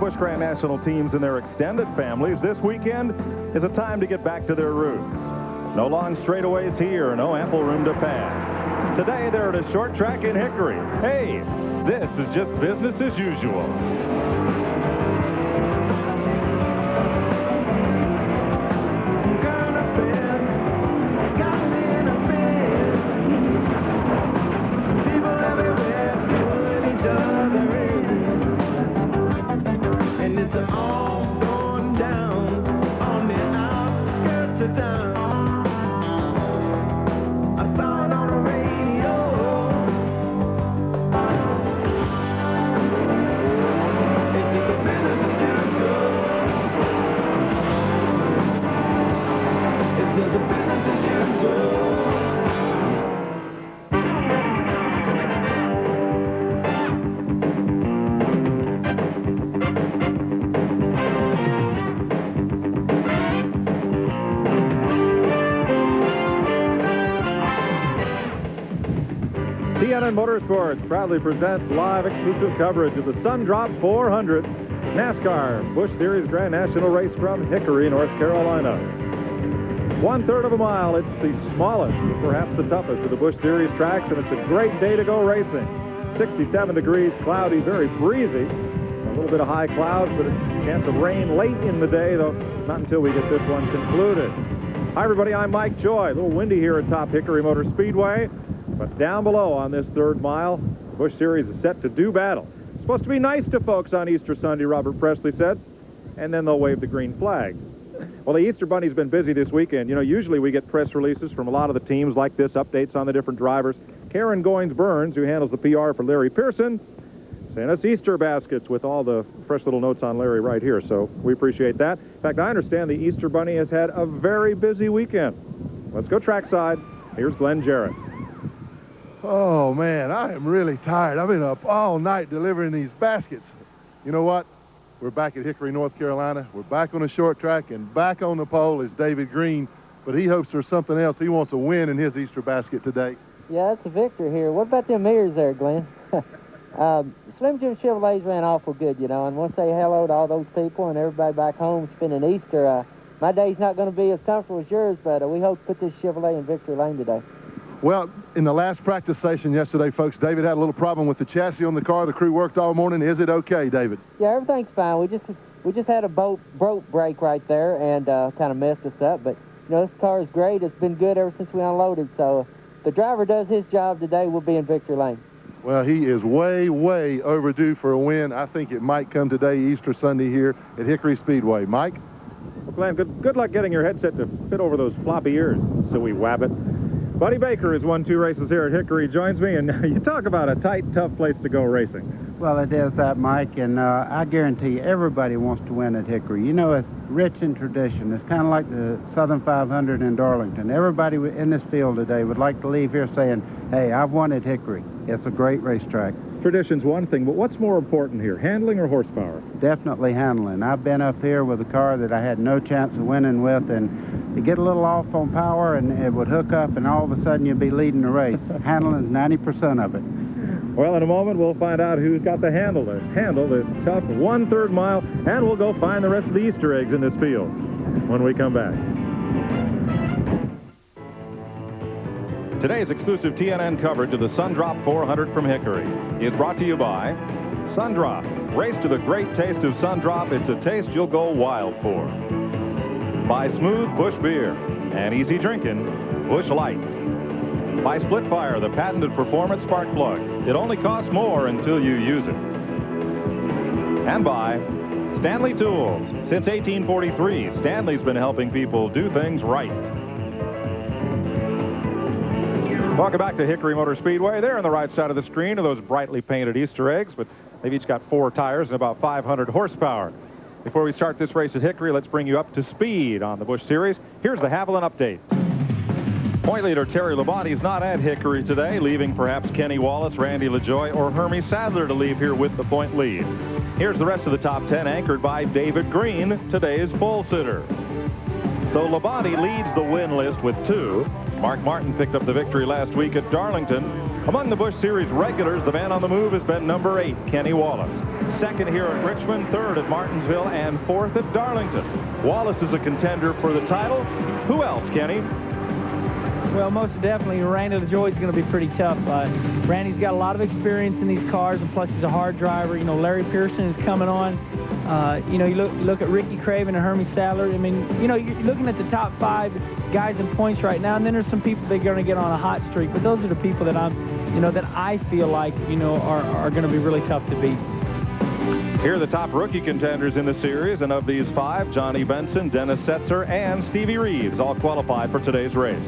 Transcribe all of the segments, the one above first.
Busch Grand National teams and their extended families, this weekend is a time to get back to their roots. No long straightaways here, no ample room to pass. Today, they're at a short track in Hickory. Hey, this is just business as usual. TNN Motorsports proudly presents live exclusive coverage of the SunDrop 400 NASCAR Busch Series Grand National race from Hickory, North Carolina. 1/3 of a mile. It's the smallest, perhaps the toughest of the Busch Series tracks, and it's a great day to go racing. 67 degrees, cloudy, very breezy. A little bit of high clouds, but a chance of rain late in the day, though not until we get this one concluded. Hi, everybody. I'm Mike Joy. A little windy here at Top Hickory Motor Speedway. But down below on this 3rd mile, Busch Series is set to do battle. It's supposed to be nice to folks on Easter Sunday, Robert Presley said, and then they'll wave the green flag. Well, the Easter Bunny's been busy this weekend. You know, usually we get press releases from a lot of the teams like this, updates on the different drivers. Karen Goins-Burns, who handles the PR for Larry Pearson, sent us Easter baskets with all the fresh little notes on Larry right here, so we appreciate that. In fact, I understand the Easter Bunny has had a very busy weekend. Let's go trackside. Here's Glenn Jarrett. Oh, man, I am really tired. I've been up all night delivering these baskets. You know what? We're back at Hickory, North Carolina. We're back on the short track, and back on the pole is David Green, but he hopes there's something else. He wants a win in his Easter basket today. Yeah, that's a victor here. What about them ears there, Glenn? Slim Jim Chevrolets ran awful good, you know, and I want to say hello to all those people and everybody back home spending Easter. My day's not going to be as comfortable as yours, but we hope to put this Chevrolet in victory lane today. Well, in the last practice session yesterday, folks, David had a little problem with the chassis on the car. The crew worked all morning. Is it okay, David? Yeah, everything's fine. We just had a bolt break right there and kind of messed us up. But, you know, this car is great. It's been good ever since we unloaded. So if the driver does his job today, we'll be in victory lane. Well, he is way, way overdue for a win. I think it might come today, Easter Sunday, here at Hickory Speedway. Mike? Well, Glenn, good luck getting your headset to fit over those floppy ears, silly wabbit. Buddy Baker has won 2 races here at Hickory. Joins me, and you talk about a tight, tough place to go racing. Well, it is that, Mike, and I guarantee you everybody wants to win at Hickory. You know, it's rich in tradition. It's kind of like the Southern 500 in Darlington. Everybody in this field today would like to leave here saying, hey, I've won at Hickory. It's a great racetrack. Tradition's one thing, but what's more important here, handling or horsepower? Definitely handling. I've been up here with a car that I had no chance of winning with, and you get a little off on power, and it would hook up, and all of a sudden you'd be leading the race. Handling's 90% of it. Well, in a moment, we'll find out who's got the handle to handle this tough 1/3 mile, and we'll go find the rest of the Easter eggs in this field when we come back. Today's exclusive TNN coverage of the SunDrop 400 from Hickory is brought to you by SunDrop. Race to the great taste of SunDrop. It's a taste you'll go wild for. By Smooth Busch Beer and easy drinking Busch Light. By Splitfire, the patented performance spark plug. It only costs more until you use it. And by Stanley Tools. Since 1843, Stanley's been helping people do things right. Welcome back to Hickory Motor Speedway. There on the right side of the screen are those brightly painted Easter eggs, but they've each got 4 tires and about 500 horsepower. Before we start this race at Hickory, let's bring you up to speed on the Busch Series. Here's the Haviland update. Point leader Terry Labonte's not at Hickory today, leaving perhaps Kenny Wallace, Randy LaJoie, or Hermie Sadler to leave here with the point lead. Here's the rest of the top 10, anchored by David Green, today's pole sitter. So Labonte leads the win list with 2. Mark Martin picked up the victory last week at Darlington. Among the Busch Series regulars, the man on the move has been number 8, Kenny Wallace. second here at Richmond, third at Martinsville, and fourth at Darlington. Wallace is a contender for the title. Who else, Kenny? Well, most definitely, Randy LaJoie is going to be pretty tough. Randy's got a lot of experience in these cars, and plus he's a hard driver. You know, Larry Pearson is coming on. You know, you look at Ricky Craven and Hermie Sadler. I mean, you know, you're looking at the top 5 guys in points right now, and then there's some people that are going to get on a hot streak. But those are the people that that I feel like, are going to be really tough to beat. Here are the top rookie contenders in the series, and of these 5, Johnny Benson, Dennis Setzer, and Stevie Reeves all qualified for today's race.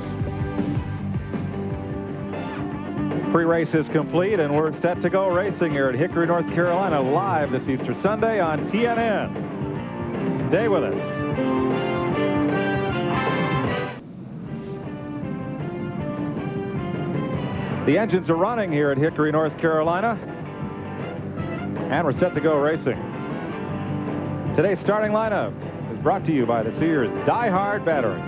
Pre-race is complete, and we're set to go racing here at Hickory, North Carolina, live this Easter Sunday on TNN. Stay with us. The engines are running here at Hickory, North Carolina, and we're set to go racing. Today's starting lineup is brought to you by the Sears Die Hard Battery.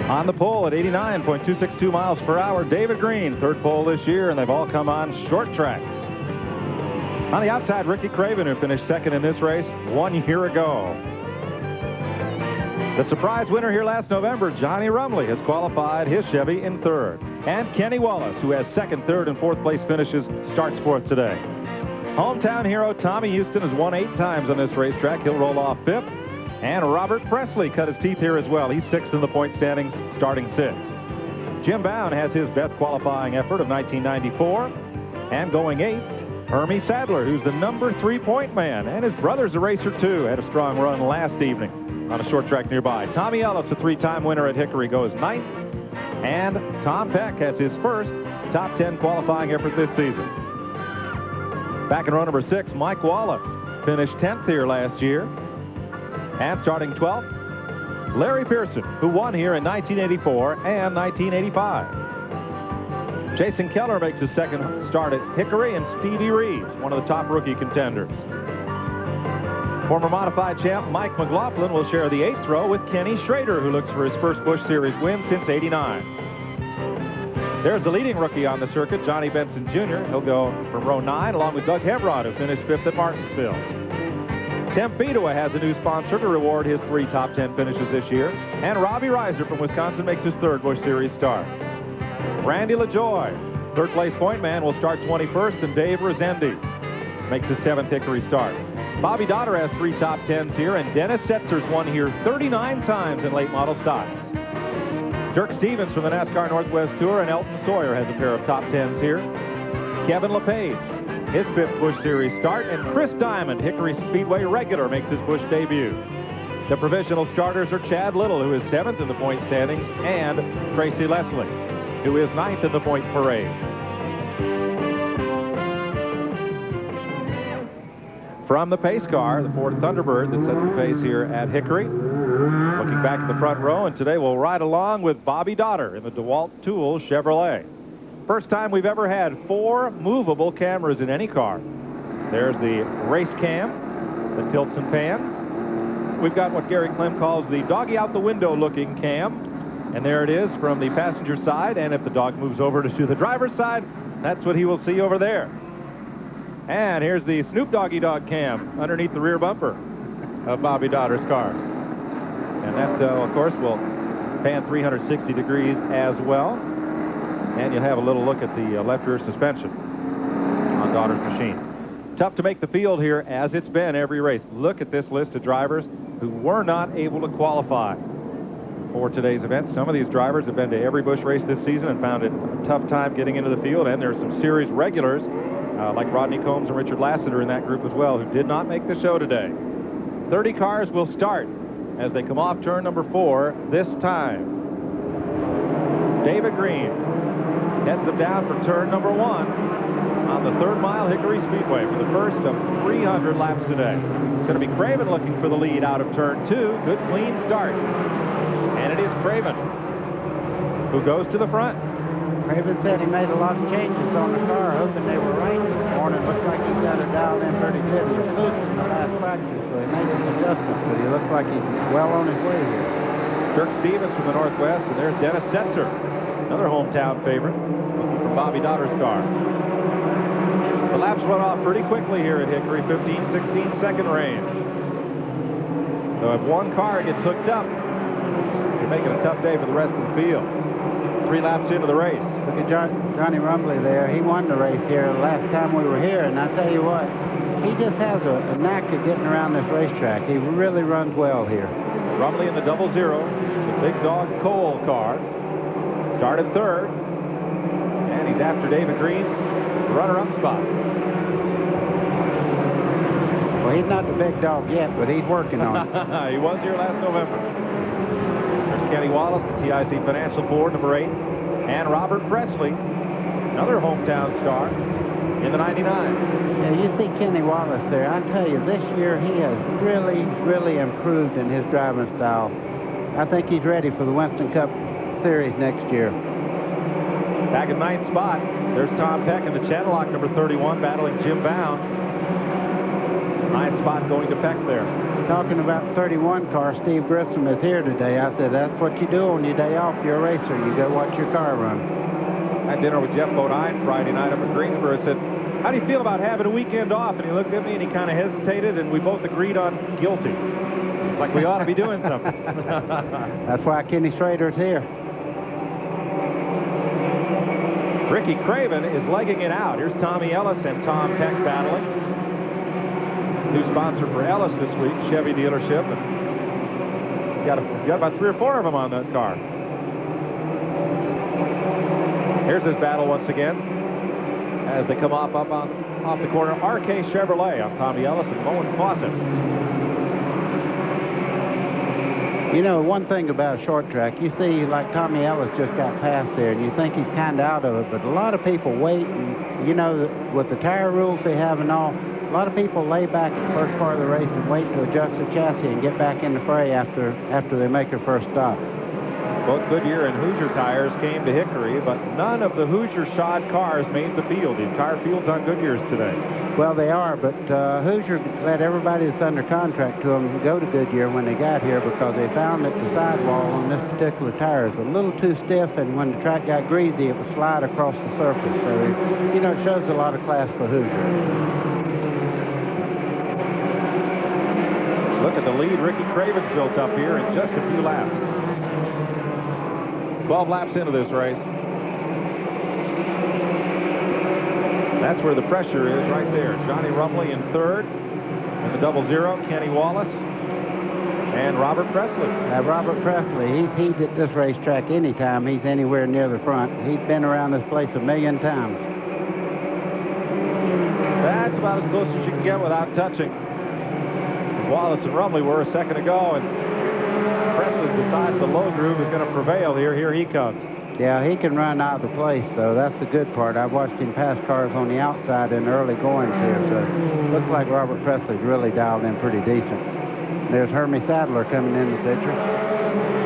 On the pole at 89.262 miles per hour, David Green, third pole this year, and they've all come on short tracks. On the outside, Ricky Craven, who finished second in this race 1 year ago. The surprise winner here last November, Johnny Rumley, has qualified his Chevy in third. And Kenny Wallace, who has second, third, and fourth place finishes, starts fourth today. Hometown hero Tommy Houston has won 8 times on this racetrack. He'll roll off fifth. And Robert Presley cut his teeth here as well. He's 6th in the point standings, starting 6th. Jim Bound has his best qualifying effort of 1994. And going 8th, Hermie Sadler, who's the number 3-point man. And his brother's a racer, too. Had a strong run last evening on a short track nearby. Tommy Ellis, a 3-time winner at Hickory, goes 9th. And Tom Peck has his first top 10 qualifying effort this season. Back in row number 6, Mike Wallace finished 10th here last year. And starting 12th, Larry Pearson, who won here in 1984 and 1985. Jason Keller makes his second start at Hickory, and Stevie Reeves, one of the top rookie contenders. Former modified champ Mike McLaughlin will share the 8th row with Kenny Schrader, who looks for his first Busch Series win since '89. There's the leading rookie on the circuit, Johnny Benson Jr. He'll go from row 9, along with Doug Hevrod, who finished 5th at Martinsville. Tim Fedewa has a new sponsor to reward his 3 top 10 finishes this year. And Robbie Reiser from Wisconsin makes his 3rd Busch Series start. Randy LaJoie, 3rd place point man, will start 21st, and Dave Rezendes makes his 7th Hickory start. Bobby Dotter has 3 top 10s here, and Dennis Setzer's won here 39 times in late model stocks. Dirk Stevens from the NASCAR Northwest Tour, and Elton Sawyer has a pair of top 10s here. Kevin LePage, his 5th Busch Series start, and Chris Diamond, Hickory Speedway regular, makes his Busch debut. The provisional starters are Chad Little, who is 7th in the point standings, and Tracy Leslie, who is 9th in the point parade. From the pace car, the Ford Thunderbird that sets the pace here at Hickory. Looking back in the front row, and today we'll ride along with Bobby Dotter in the DeWalt Tool Chevrolet. First time we've ever had 4 movable cameras in any car. There's the race cam that tilts and pans. We've got what Gary Clem calls the doggy out the window looking cam. And there it is from the passenger side. And if the dog moves over to the driver's side, that's what he will see over there. And here's the Snoop Doggy Dog cam underneath the rear bumper of Bobby Dotter's car. And that, of course, will pan 360 degrees as well. And you'll have a little look at the left rear suspension on Dotter's machine. Tough to make the field here, as it's been every race. Look at this list of drivers who were not able to qualify for today's event. Some of these drivers have been to every Busch race this season and found it a tough time getting into the field. And there are some series regulars, like Rodney Combs and Richard Lassiter in that group as well, who did not make the show today. 30 cars will start as they come off turn number 4 this time. David Green heads them down for turn number 1 on the 3rd mile Hickory Speedway for the first of 300 laps today. It's going to be Craven looking for the lead out of turn 2. Good clean start. And it is Craven who goes to the front. Craven said he made a lot of changes on the car, hoping they were right this morning. Looks like he got it dialed in pretty good. He was loose in the last practice, so he made some adjustments, but he looks like he's well on his way here. Dirk Stevens from the Northwest, and there's Dennis Setzer, another hometown favorite, looking for Bobby Dotter's car. The laps run off pretty quickly here at Hickory, 15, 16 second range. So if one car gets hooked up, you're making a tough day for the rest of the field. 3 laps into the race. Look at Johnny Rumbley there. He won the race here last time we were here, and I tell you what, he just has a knack of getting around this racetrack. He really runs well here. Rumbley in the 00, the big dog Cole car. Started 3rd, and he's after David Green's runner-up spot. Well, he's not the big dog yet, but he's working on it. He was here last November. There's Kenny Wallace, the TIC Financial Board, number 8, and Robert Presley, another hometown star, in the 99. Yeah, you see Kenny Wallace there. I tell you, this year he has really, really improved in his driving style. I think he's ready for the Winston Cup Series next year. Back at 9th spot, there's Tom Peck in the Channel Lock, number 31, battling Jim Bound. 9th spot going to Peck there. Talking about 31 car, Steve Grissom is here today. I said, that's what you do on your day off. You're a racer. You go watch your car run. I had dinner with Jeff Bodine Friday night up in Greensboro. I said, how do you feel about having a weekend off? And he looked at me and he kind of hesitated, and we both agreed on guilty. Like we ought to be doing something. That's why Kenny Schrader's here. Ricky Craven is legging it out. Here's Tommy Ellis and Tom Peck battling. New sponsor for Ellis this week, Chevy dealership. And got about 3 or 4 of them on that car. Here's this battle once again as they come off the corner. RK Chevrolet on Tommy Ellis and Moen Fawcett. You know, one thing about a short track, you see like Tommy Ellis just got past there, and you think he's kind of out of it, but a lot of people wait, and you know, with the tire rules they have and all, a lot of people lay back at the first part of the race and wait to adjust the chassis and get back in the fray after they make their first stop. Both Goodyear and Hoosier tires came to Hickory, but none of the Hoosier shod cars made the field. The entire field's on Goodyear's today. Well, they are, but Hoosier let everybody that's under contract to them go to Goodyear when they got here because they found that the sidewall on this particular tire is a little too stiff, and when the track got greasy, it would slide across the surface. So, you know, it shows a lot of class for Hoosier. Look at the lead Ricky Craven's built up here in just a few laps. 12 laps into this race. That's where the pressure is right there. Johnny Rumbley in 3rd. In the 00, Kenny Wallace. And Robert Presley. Robert Presley, he's heated this racetrack anytime he's anywhere near the front. He's been around this place a million times. That's about as close as you can get without touching. Wallace and Rumbley were a second ago, and Presley decides the low groove is going to prevail here. Here he comes. Yeah, he can run out of the place, so that's the good part. I've watched him pass cars on the outside in early goings here, so it looks like Robert Presley's really dialed in pretty decent. There's Hermie Sadler coming in the picture.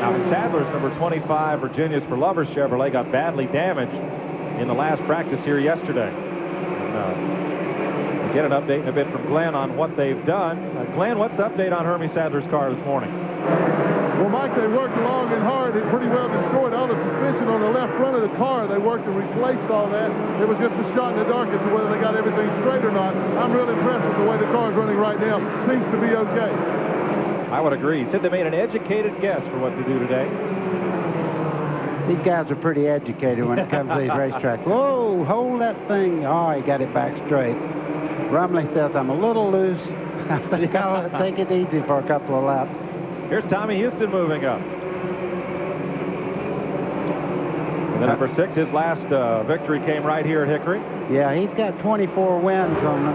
Now, Sadler's number 25 Virginia's for Lovers Chevrolet got badly damaged in the last practice here yesterday. And, we'll get an update in a bit from Glenn on what they've done. Glenn, what's the update on Hermie Sadler's car this morning? Well, Mike, they worked long and hard and pretty well destroyed all the suspension on the left front of the car. They worked and replaced all that. It was just a shot in the dark as to whether they got everything straight or not. I'm really impressed with the way the car is running right now. Seems to be okay. I would agree. He said they made an educated guess for what to do today. These guys are pretty educated when it comes to these racetracks. Whoa, hold that thing. Oh, he got it back straight. Rumley says, I'm a little loose. I think I'll take it easy for a couple of laps. Here's Tommy Houston moving up. And the number 6, his last victory came right here at Hickory. Yeah, he's got 24 wins on the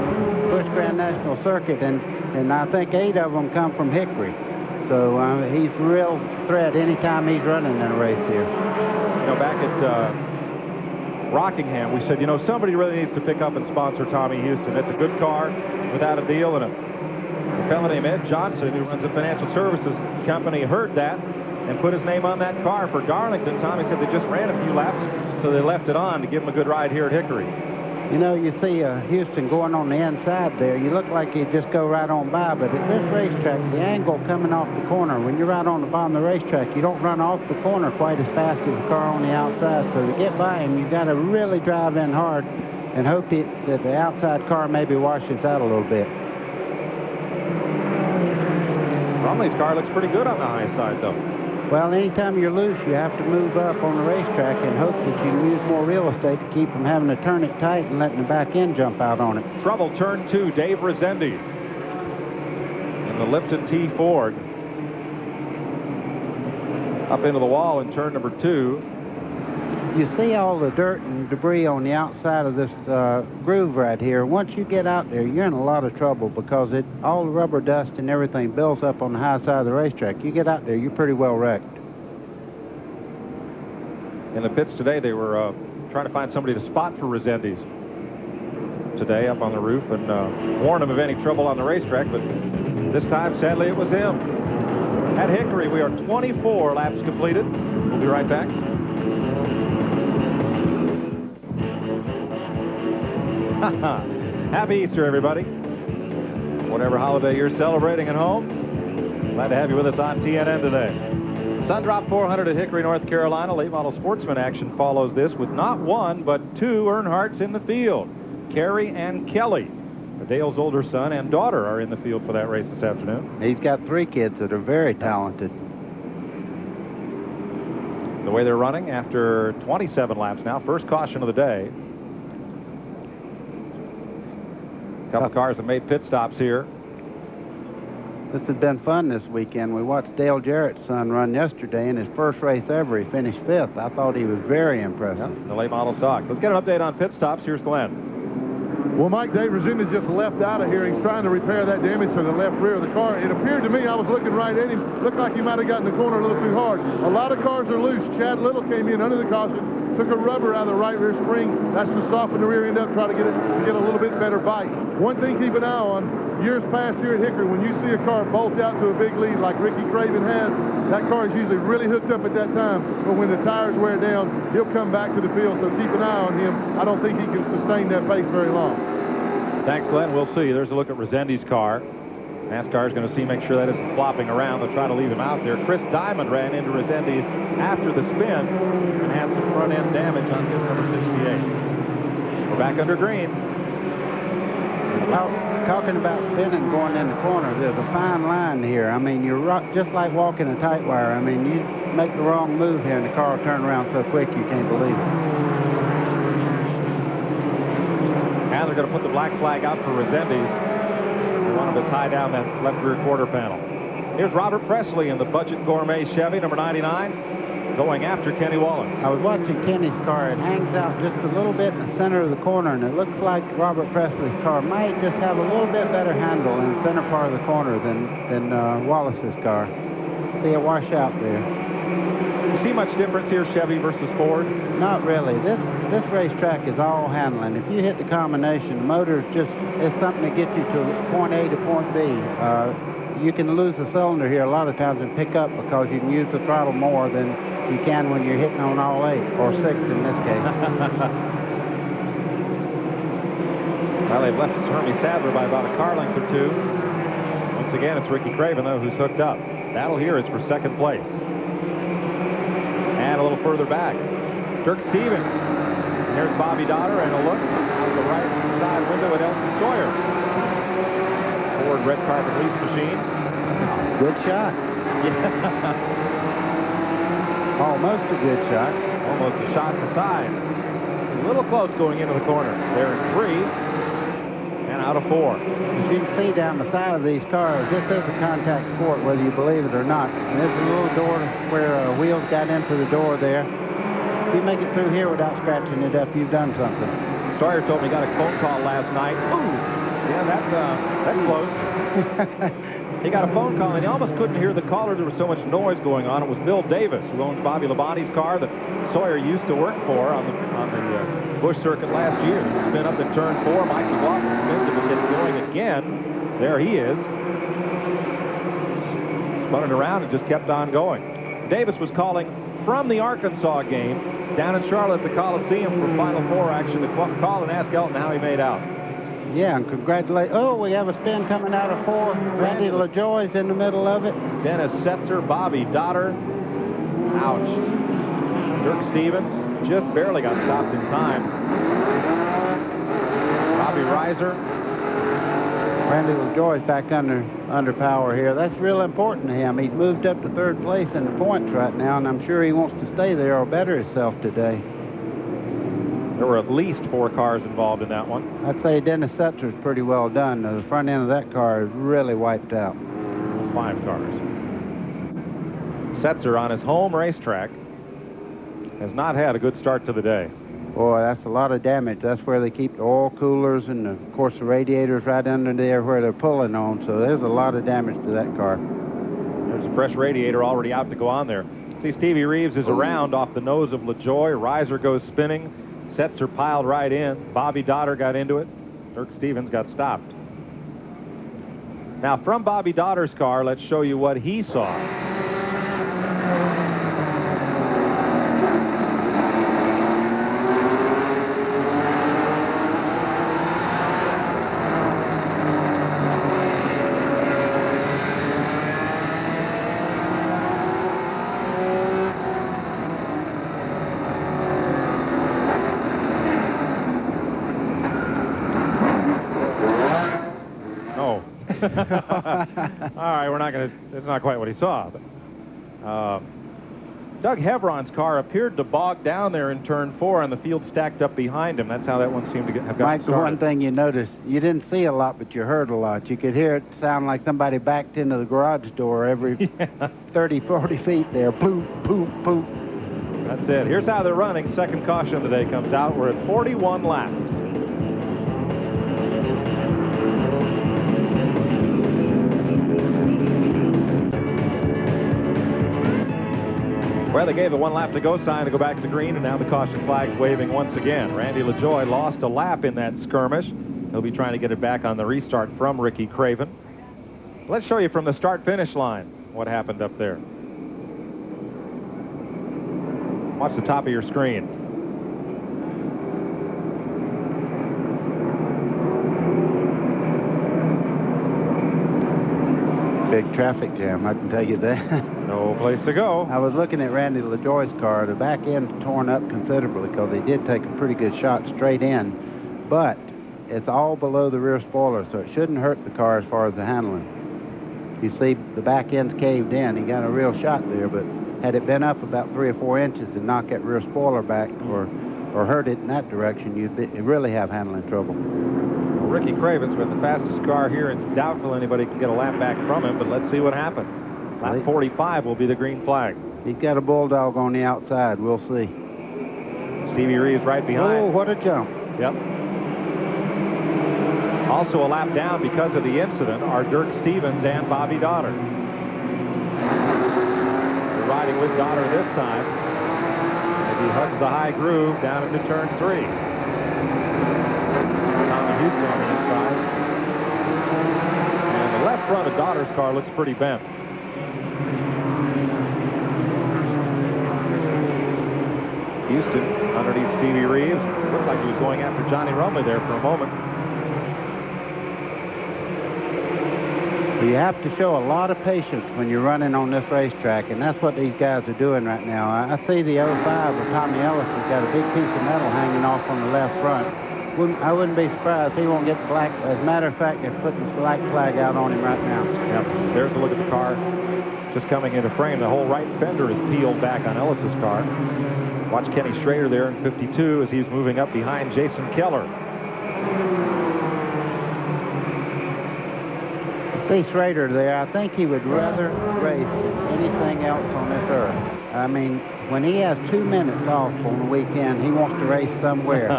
Busch Grand National Circuit, and I think 8 of them come from Hickory. So he's a real threat anytime he's running in a race here. You know, back at Rockingham, we said, you know, somebody really needs to pick up and sponsor Tommy Houston. It's a good car without a deal, and a fellow named Ed Johnson, who runs a financial services company, heard that and put his name on that car for Darlington. Tommy said they just ran a few laps, so they left it on to give him a good ride here at Hickory. You know, you see Houston going on the inside there. You look like you just go right on by, but at this racetrack, the angle coming off the corner, when you're right on the bottom of the racetrack, you don't run off the corner quite as fast as the car on the outside. So to get by him, you got to really drive in hard and hope that the outside car maybe washes out a little bit. Brumley's car looks pretty good on the high side, though. Well, anytime you're loose, you have to move up on the racetrack and hope that you can use more real estate to keep from having to turn it tight and letting the back end jump out on it. Trouble, turn 2, Dave Resendiz. In the Lipton T Ford. Up into the wall in turn number 2. You see all the dirt and debris on the outside of this groove right here. Once you get out there, you're in a lot of trouble because all the rubber dust and everything builds up on the high side of the racetrack. You get out there, you're pretty well wrecked. In the pits today, they were trying to find somebody to spot for Resendiz today up on the roof and warn him of any trouble on the racetrack, but this time, sadly, it was him. At Hickory, we are 24 laps completed. We'll be right back. Happy Easter, everybody. Whatever holiday you're celebrating at home, glad to have you with us on TNN today. SunDrop 400 at Hickory, North Carolina. Late model sportsman action follows this with not one, but 2 Earnhardts in the field. Kerry and Kelly. Dale's older son and daughter are in the field for that race this afternoon. He's got 3 kids that are very talented. The way they're running after 27 laps now, first caution of the day. A couple cars have made pit stops here. This has been fun this weekend. We watched Dale Jarrett's son run yesterday in his first race ever. He finished 5th. I thought he was very impressive. The late model stocks. Let's get an update on pit stops. Here's Glenn. Well, Mike, Dave Resendiz just left out of here. He's trying to repair that damage to the left rear of the car. It appeared to me, I was looking right at him, looked like he might have gotten the corner a little too hard. A lot of cars are loose. Chad Little came in under the caution, took a rubber out of the right rear spring. That's to soften the rear end up, try to get a little bit better bite. One thing keep an eye on, years past here at Hickory, when you see a car bolt out to a big lead like Ricky Craven has, that car is usually really hooked up at that time. But when the tires wear down, he'll come back to the field. So keep an eye on him. I don't think he can sustain that pace very long. Thanks, Glenn. We'll see. There's a look at Resendiz's car. NASCAR is going to see, make sure that isn't flopping around. They'll try to leave him out there. Chris Diamond ran into Resendiz after the spin and has some front-end damage on his number 68. We're back under green. Talking about spinning going in the corner, there's a fine line here. I mean, you're just like walking a tight wire. I mean, you make the wrong move here and the car will turn around so quick you can't believe it. And they're going to put the black flag out for Resendiz. They want him to tie down that left rear quarter panel. Here's Robert Presley in the Budget Gourmet Chevy, number 99, going after Kenny Wallace. I was watching Kenny's car. It hangs out just a little bit in the center of the corner, and it looks like Robert Presley's car might just have a little bit better handle in the center part of the corner than Wallace's car. See it wash out there. You see much difference here, Chevy versus Ford? Not really. This racetrack is all handling. If you hit the combination, the motor is something to get you to point A to point B. You can lose a cylinder here a lot of times and pick up because you can use the throttle more than you can when you're hitting on all 8, or 6 in this case. Well, they've left Hermie Sadler by about a car length or 2. Once again, it's Ricky Craven, though, who's hooked up. Battle here is for second place. And a little further back, Dirk Stevens. There's Bobby Dotter, and a look out the right side window at Elton Sawyer. Ford red carpet lease machine. Good shot. Almost a good shot. Almost a shot to side. A little close going into the corner. They're in 3 and out of 4. As you can see down the side of these cars, this is a contact sport, whether you believe it or not. And there's a little door where wheels got into the door there. If you make it through here without scratching it up, you've done something. Sawyer told me he got a phone call last night. Ooh, yeah, that's close. He got a phone call, and he almost couldn't hear the caller. There was so much noise going on. It was Bill Davis, who owns Bobby Labonte's car that Sawyer used to work for on the Busch circuit last year. He spin up in turn 4. Mike McLaughlin spins it and gets going again. There he is. Spun it around and just kept on going. Davis was calling from the Arkansas game down in Charlotte at the Coliseum for Final 4 action to call and ask Elton how he made out. Yeah, and congratulate. Oh, we have a spin coming out of 4. Randy LaJoie's in the middle of it. Dennis Setzer, Bobby Dotter. Ouch. Dirk Stevens just barely got stopped in time. Reiser. Randy LaJoy's back under power here. That's real important to him. He's moved up to third place in the points right now, and I'm sure he wants to stay there or better himself today. There were at least 4 cars involved in that one. I'd say Dennis Setzer's pretty well done. The front end of that car is really wiped out. 5 cars. Setzer on his home racetrack has not had a good start to the day. Boy, that's a lot of damage. That's where they keep the oil coolers and, of course, the radiators right under there where they're pulling on. So there's a lot of damage to that car. There's a fresh radiator already out to go on there. See, Stevie Reeves is around off the nose of LaJoy. Reiser goes spinning. Setzer piled right in. Bobby Dotter got into it. Dirk Stevens got stopped. Now, from Bobby Dotter's car, let's show you what he saw. All right, we're not going to, that's not quite what he saw. But, Doug Hevron's car appeared to bog down there in turn 4, and the field stacked up behind him. That's how that one seemed to have gotten Mike, started. the one thing you noticed, you didn't see a lot, but you heard a lot. You could hear it sound like somebody backed into the garage door every 30, 40 feet there. Poop, poop, poop. That's it. Here's how they're running. Second caution of the day comes out. We're at 41 laps. Well, they gave the 1 lap to go sign to go back to green, and now the caution flag's waving once again. Randy LaJoy lost a lap in that skirmish. He'll be trying to get it back on the restart from Ricky Craven. Let's show you from the start-finish line what happened up there. Watch the top of your screen. Big traffic jam, I can tell you that. No place to go. I was looking at Randy LaJoy's car. The back end's torn up considerably because he did take a pretty good shot straight in, but it's all below the rear spoiler, so it shouldn't hurt the car as far as the handling. You see, the back end's caved in. He got a real shot there, but had it been up about 3 or 4 inches and knock that rear spoiler back or hurt it in that direction, you'd really have handling trouble. Well, Ricky Craven's with the fastest car here. It's doubtful anybody can get a lap back from him, but let's see what happens. Lap 45 will be the green flag. He's got a bulldog on the outside. We'll see. Stevie Reeves right behind. Oh, what a jump. Yep. Also a lap down because of the incident are Dirk Stevens and Bobby Dotter. They're riding with Dotter this time as he hugs the high groove down into turn 3. Tommy Houston on the inside. And the left front of Dotter's car looks pretty bent. Houston underneath Stevie Reeves. Looked like he was going after Johnny Rumley there for a moment. You have to show a lot of patience when you're running on this racetrack, and that's what these guys are doing right now. I see the 05 of Tommy Ellis has got a big piece of metal hanging off on the left front. I wouldn't be surprised if he won't get the black. As a matter of fact, they're putting the black flag out on him right now. Yep. There's a look at the car just coming into frame. The whole right fender is peeled back on Ellis's car. Watch Kenny Schrader there in 52 as he's moving up behind Jason Keller. See Schrader there, I think he would rather race than anything else on this earth. I mean, when he has 2 minutes off on the weekend, he wants to race somewhere.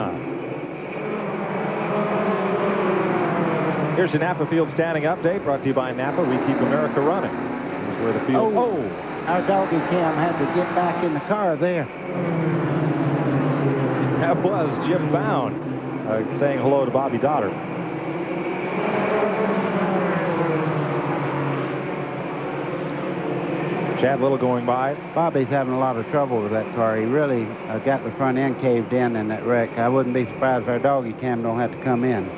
Here's your Napa Field standing update brought to you by Napa. We keep America running. Here's where the field... Oh, our doggy Cam had to get back in the car there. That was Jim Bound saying hello to Bobby Dotter. Chad Little going by. Bobby's having a lot of trouble with that car. He really got the front end caved in that wreck. I wouldn't be surprised if our doggy Cam don't have to come in.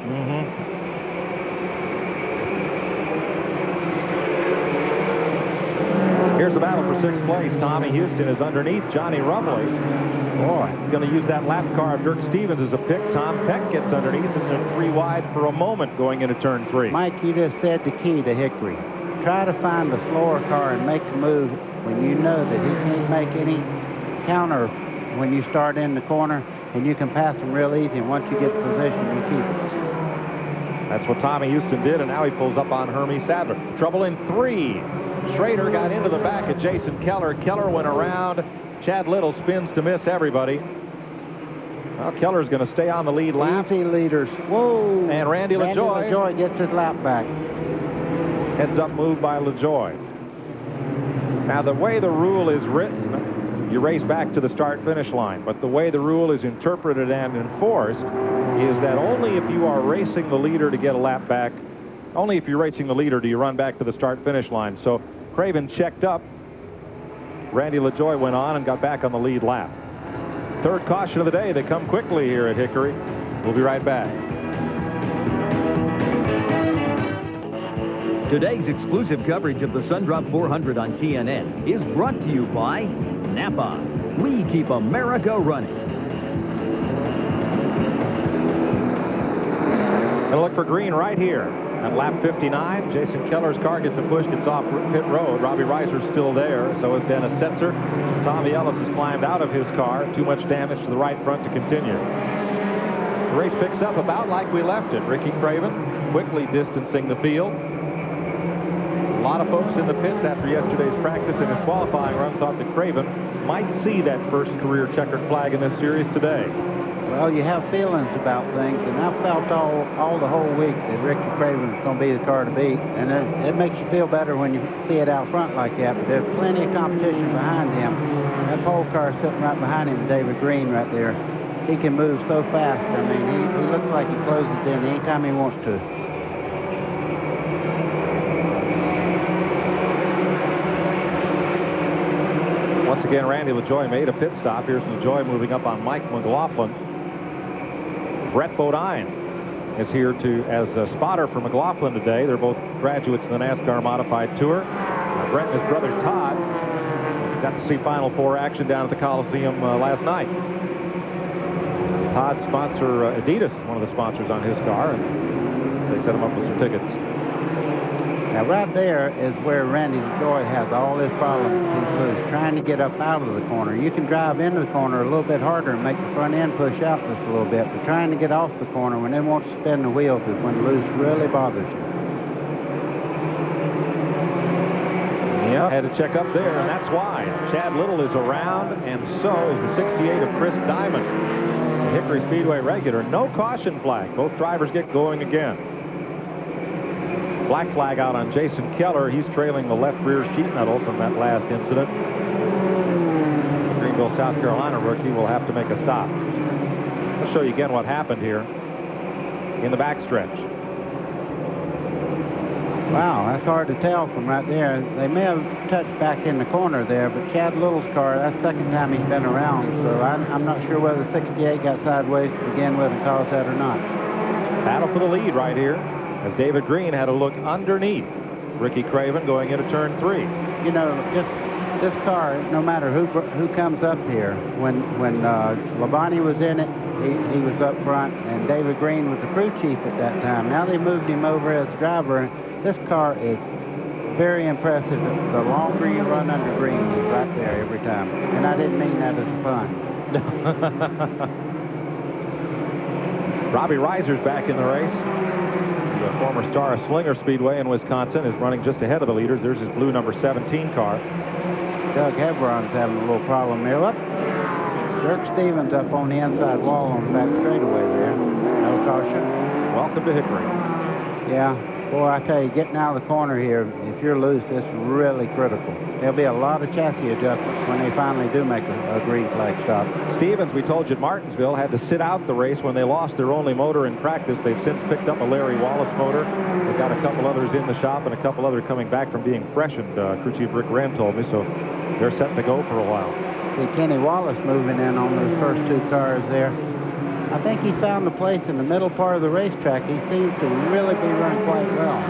Here's the battle for 6th place. Tommy Houston is underneath Johnny Rumley. Boy, going to use that lap car of Dirk Stevens as a pick. Tom Peck gets underneath, and they're 3 wide for a moment going into turn 3. Mike, you just said the key to Hickory. Try to find a slower car and make a move when you know that he can't make any counter when you start in the corner, and you can pass him real easy, and once you get the position, you keep it. That's what Tommy Houston did, and now he pulls up on Hermie Sadler. Trouble in 3. Schrader got into the back of Jason Keller. Keller went around. Chad Little spins to miss everybody. Well, Keller's going to stay on the lead lap. Easy leaders. Whoa! And Randy LaJoie gets his lap back. Heads up move by LaJoie. Now, the way the rule is written, you race back to the start-finish line. But the way the rule is interpreted and enforced is that only if you are racing the leader to get a lap back, only if you're racing the leader do you run back to the start-finish line. So Craven checked up. Randy LaJoie went on and got back on the lead lap. 3rd caution of the day. They come quickly here at Hickory. We'll be right back. Today's exclusive coverage of the SunDrop 400 on TNN is brought to you by Napa. We keep America running. Gonna look for green right here. At lap 59, Jason Keller's car gets a push, gets off pit road. Robbie Reiser's still there, so is Dennis Setzer. Tommy Ellis has climbed out of his car. Too much damage to the right front to continue. The race picks up about like we left it. Ricky Craven quickly distancing the field. A lot of folks in the pits after yesterday's practice and his qualifying run thought that Craven might see that first career checkered flag in this series today. Well, you have feelings about things, and I felt all the whole week that Ricky Craven was going to be the car to beat, and it makes you feel better when you see it out front like that, but there's plenty of competition behind him. That pole car sitting right behind him, David Green right there. He can move so fast. I mean, he looks like he closes in anytime he wants to. Once again, Randy LaJoie made a pit stop. Here's LaJoie moving up on Mike McLaughlin. Brett Bodine is here as a spotter for McLaughlin today. They're both graduates in the NASCAR Modified Tour. Brett and his brother Todd got to see Final Four action down at the Coliseum last night. Todd's sponsor, Adidas, is one of the sponsors on his car, and they set him up with some tickets. Now, right there is where Randy LaJoie has all his problems. He's trying to get up out of the corner. You can drive into the corner a little bit harder and make the front end push out just a little bit, but trying to get off the corner when they want to spin the wheels is when loose really bothers you. Yeah, had to check up there, and that's why. Chad Little is around, and so is the 68 of Chris Diamond, the Hickory Speedway regular. No caution flag. Both drivers get going again. Black flag out on Jason Keller. He's trailing the left rear sheet metal from that last incident. The Greenville, South Carolina rookie will have to make a stop. I'll show you again what happened here in the backstretch. Wow, that's hard to tell from right there. They may have touched back in the corner there, but Chad Little's car, that's the second time he's been around, so I'm not sure whether 68 got sideways to begin with and caused that or not. Battle for the lead right here, as David Green had a look underneath Ricky Craven going into turn 3. You know, just this car, no matter who comes up here, when Labonte was in it, he was up front, and David Green was the crew chief at that time. Now they moved him over as driver. This car is very impressive. The longer you run under Green, he's right there every time. And I didn't mean that as a pun. Robbie Reiser's back in the race. The former star of Slinger Speedway in Wisconsin is running just ahead of the leaders. There's his blue number 17 car. Doug Hebron's having a little problem there. Up. Dirk Stevens up on the inside wall on the back straightaway there. No caution. Welcome to Hickory. Yeah. Boy, I tell you, getting out of the corner here, if you're loose, it's really critical. There'll be a lot of chassis adjustments when they finally do make a green flag stop. Stevens, we told you at Martinsville, had to sit out the race when they lost their only motor in practice. They've since picked up a Larry Wallace motor. They've got a couple others in the shop and a couple other coming back from being freshened. Crew Chief Rick Wren told me, so they're set to go for a while. See Kenny Wallace moving in on those first two cars there. I think he found a place in the middle part of the racetrack. He seems to really be running quite well.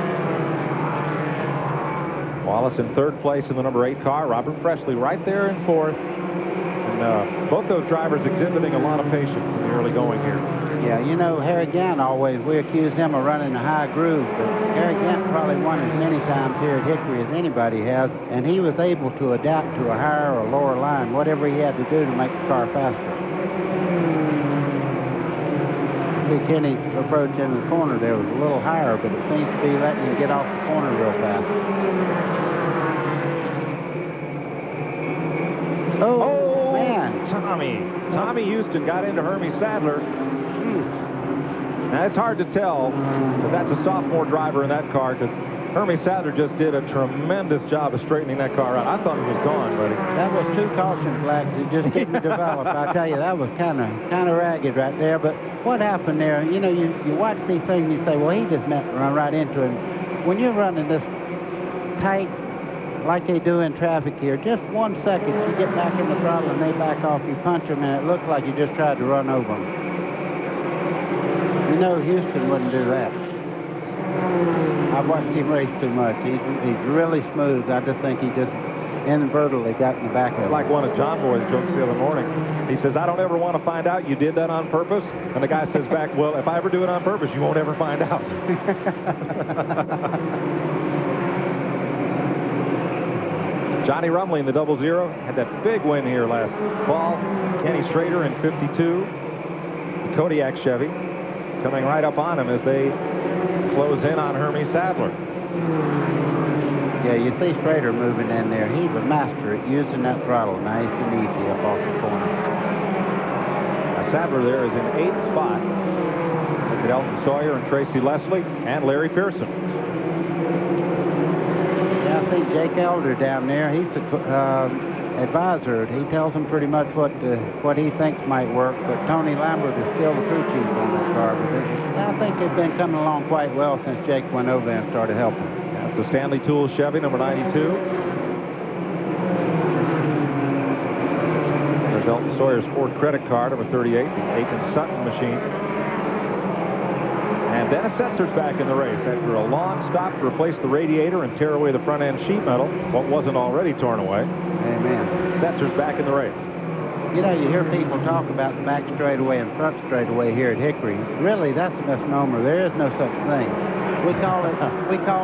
Wallace in third place in the number 8 car. Robert Presley right there in fourth. And both those drivers exhibiting a lot of patience in the early going here. Yeah, you know, Harry Gant always, we accuse him of running a high groove, but Harry Gant probably won as many times here at Hickory as anybody has, and he was able to adapt to a higher or lower line, whatever he had to do to make the car faster. See Kenny's approach in the corner there was a little higher, but it seems to be letting him get off the corner real fast. Oh, man. Tommy Houston got into Hermie Sadler. Now, it's hard to tell that that's a sophomore driver in that car, because Hermie Sadler just did a tremendous job of straightening that car out. I thought he was gone, buddy. That was 2 caution flags that just didn't develop. I tell you, that was kind of ragged right there. But what happened there, you know, you watch these things and you say, well, he just meant to run right into him. When you're running this tight, like they do in traffic here, just 1 second, you get back in the throttle and they back off, you punch them, and it looks like you just tried to run over them. You know Houston wouldn't do that. I've watched him race too much. He's really smooth. I just think he just inadvertently got in the back of it. Like one of John Boy's jokes the other morning. He says, I don't ever want to find out you did that on purpose. And the guy says back, well, if I ever do it on purpose, you won't ever find out. Johnny Rumley in the 00 had that big win here last fall. Kenny Schrader in 52. The Kodiak Chevy coming right up on him as they close in on Hermie Sadler. Yeah, you see Schrader moving in there. He's a master at using that throttle nice and easy up off the corner. Now Sadler there is in 8th spot. Look at Elton Sawyer and Tracy Leslie and Larry Pearson. Yeah, I think Jake Elder down there, he's the advisor. He tells him pretty much what he thinks might work, but Tony Lambert is still the crew chief on that car. But I think they've been coming along quite well since Jake went over there and started helping. That's the Stanley Tools Chevy, number 92. There's Elton Sawyer's Ford credit card, number 38, the Aiken Sutton machine. And Dennis Setzer's back in the race after a long stop to replace the radiator and tear away the front end sheet metal, what wasn't already torn away. Amen. Setzer's back in the race. You know, you hear people talk about the back straightaway and front straightaway here at Hickory. Really, that's a misnomer. There is no such thing. We call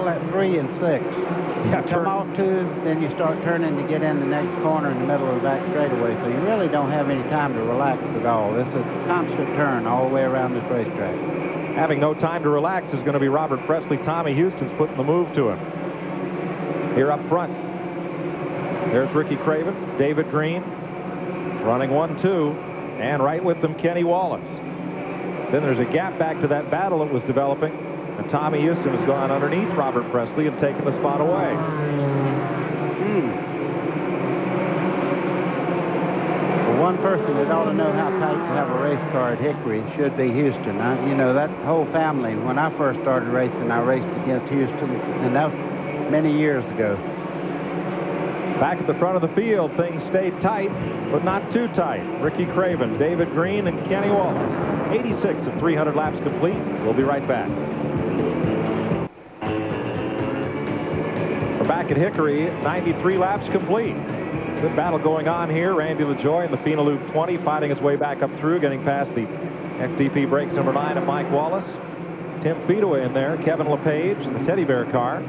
that 3 and 6. Yeah, come off 2, then you start turning to get in the next corner in the middle of the back straightaway. So you really don't have any time to relax at all. It's a constant turn all the way around this racetrack. Having no time to relax is going to be Robert Presley. Tommy Houston's putting the move to him. Here up front, there's Ricky Craven, David Green, running 1-2, and right with them, Kenny Wallace. Then there's a gap back to that battle that was developing, and Tommy Houston has gone underneath Robert Presley and taken the spot away. Well, one person that ought to know how tight to have a race car at Hickory should be Houston. You know, that whole family, when I first started racing, I raced against Houston, and that was many years ago. Back at the front of the field, things stayed tight, but not too tight. Ricky Craven, David Green, and Kenny Wallace. 86 of 300 laps complete. We'll be right back. We're back at Hickory, 93 laps complete. Good battle going on here. Randy LaJoy in the Fina Loop 20 fighting his way back up through, getting past the FDP brakes number 9 of Mike Wallace. Tim Feedaway in there, Kevin LePage in the Teddy Bear car.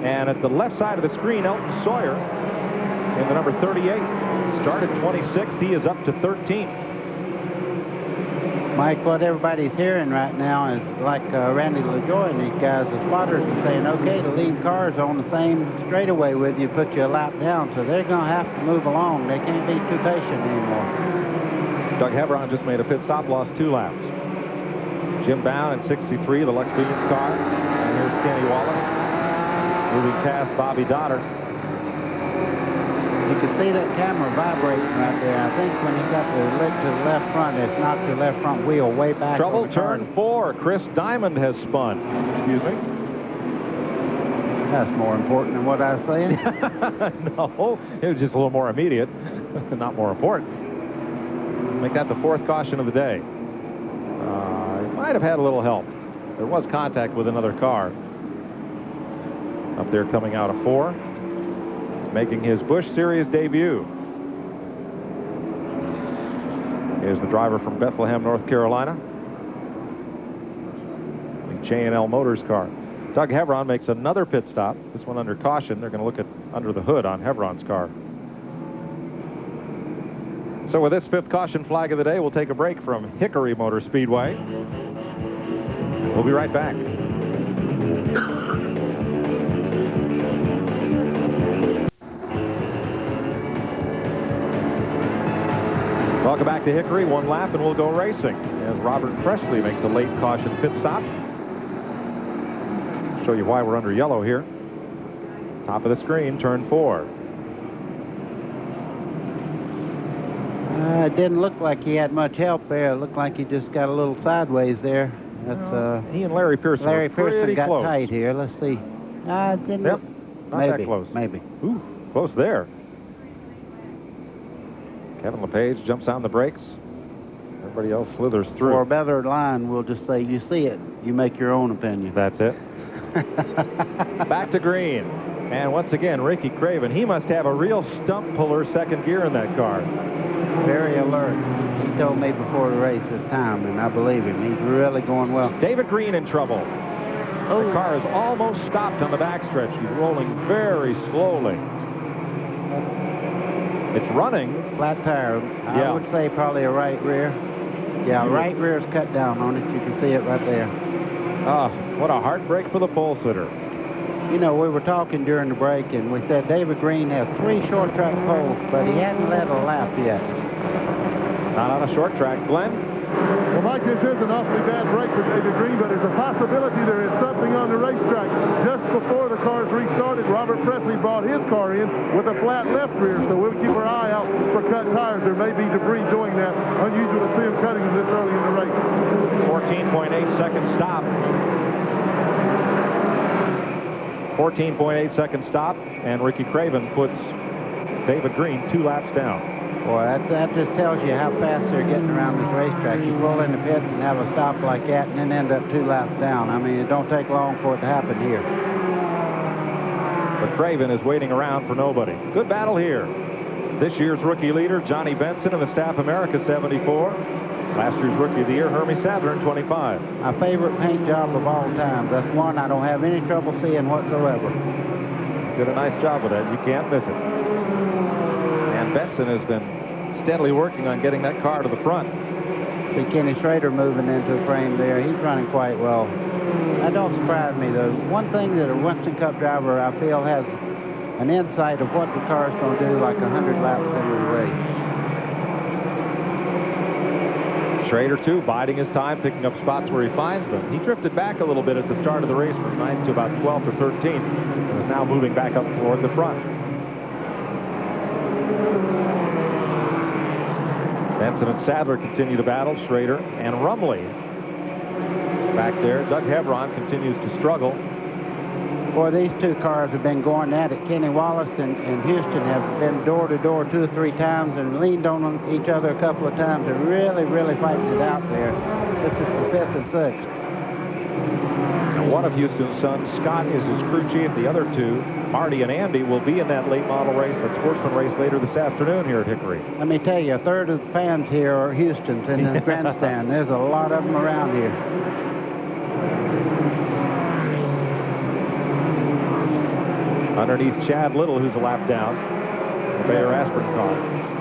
And at the left side of the screen, Elton Sawyer in the number 38. Started 26th. He is up to 13th. Mike, what everybody's hearing right now is like Randy LaJoy and these guys, the spotters, are saying, okay, the lead car's on the same straightaway with you, put you a lap down, so they're going to have to move along. They can't be too patient anymore. Doug Hebron just made a pit stop, lost 2 laps. Jim Bound in 63, the Lux Phoenix car. And here's Kenny Wallace moving past Bobby Dotter. You can see that camera vibrating right there. I think when he got the lid to the left front, it's knocked the left front wheel way back. Trouble, turn 4. Chris Diamond has spun. Excuse me. That's more important than what I was saying. No, it was just a little more immediate, not more important. Make that the 4th caution of the day. It might have had a little help. There was contact with another car up there coming out of 4. making his Busch Series debut. Is the driver from Bethlehem, North Carolina. The J&L Motors car. Doug Hevron makes another pit stop. This one under caution. They're going to look at under the hood on Hevron's car. So with this 5th caution flag of the day, we'll take a break from Hickory Motor Speedway. We'll be right back. Welcome back to Hickory. One lap and we'll go racing as Robert Presley makes a late caution pit stop. Show you why we're under yellow here. Top of the screen, turn 4. It didn't look like he had much help there. It looked like he just got a little sideways there. That's he and Larry Pearson. Larry Pearson got close. tight here. Let's see. It didn't Yep, look, not maybe, that close. Maybe. Ooh, close there. Kevin LePage jumps on the brakes. Everybody else slithers through. For a better line, we'll just say you see it. You make your own opinion. That's it. Back to green. And once again, Ricky Craven. He must have a real stump puller second gear in that car. Very alert. He told me before the race this time, and I believe him. He's really going well. David Green in trouble. The car is almost stopped on the backstretch. He's rolling very slowly. It's running. Flat tire. I would say probably a right rear. Yeah, right rear is cut down on it. You can see it right there. Ah, what a heartbreak for the pole sitter. You know, we were talking during the break, and we said David Green had 3 short track poles, but he hadn't led a lap yet. Not on a short track. Glenn? Well, Mike, this is an awfully bad break for David Green, but there's a possibility there is something on the racetrack. Just before the cars restarted, Robert Presley brought his car in with a flat left rear, so we'll keep our eye out for cut tires. There may be debris doing that. Unusual to see him cutting them this early in the race. 14.8 second stop. 14.8 second stop, and Ricky Craven puts David Green 2 laps down. Boy, that just tells you how fast they're getting around this racetrack. You roll in the pits and have a stop like that and then end up 2 laps down. I mean, it don't take long for it to happen here. But Craven is waiting around for nobody. Good battle here. This year's rookie leader, Johnny Benson in the Staff America 74. Last year's Rookie of the Year, Hermie Sadler in 25. My favorite paint job of all time. That's one I don't have any trouble seeing whatsoever. Did a nice job with that. You can't miss it. And Benson has been steadily working on getting that car to the front. See Kenny Schrader moving into the frame there. He's running quite well. That don't surprise me, though. One thing that a Winston Cup driver, I feel, has an insight of what the car's going to do like 100 laps into the race. Schrader, too, biding his time, picking up spots where he finds them. He drifted back a little bit at the start of the race from 9th to about 12th or 13th, and is now moving back up toward the front. Benson and Sadler continue to battle. Schrader and Rumley back there. Doug Hevron continues to struggle. Boy, these 2 cars have been going at it. Kenny Wallace and Houston have been door to door 2 or 3 times and leaned on each other a couple of times. They're really, really fighting it out there. This is the 5th and 6th. And one of Houston's sons, Scott, is his crew chief. The other 2, Marty and Andy, will be in that late model race, that sportsman race later this afternoon here at Hickory. Let me tell you, 1/3 of the fans here are Houston's in the grandstand. There's a lot of them around here. Underneath Chad Little, who's a lap down, the Bayer Aspirin car.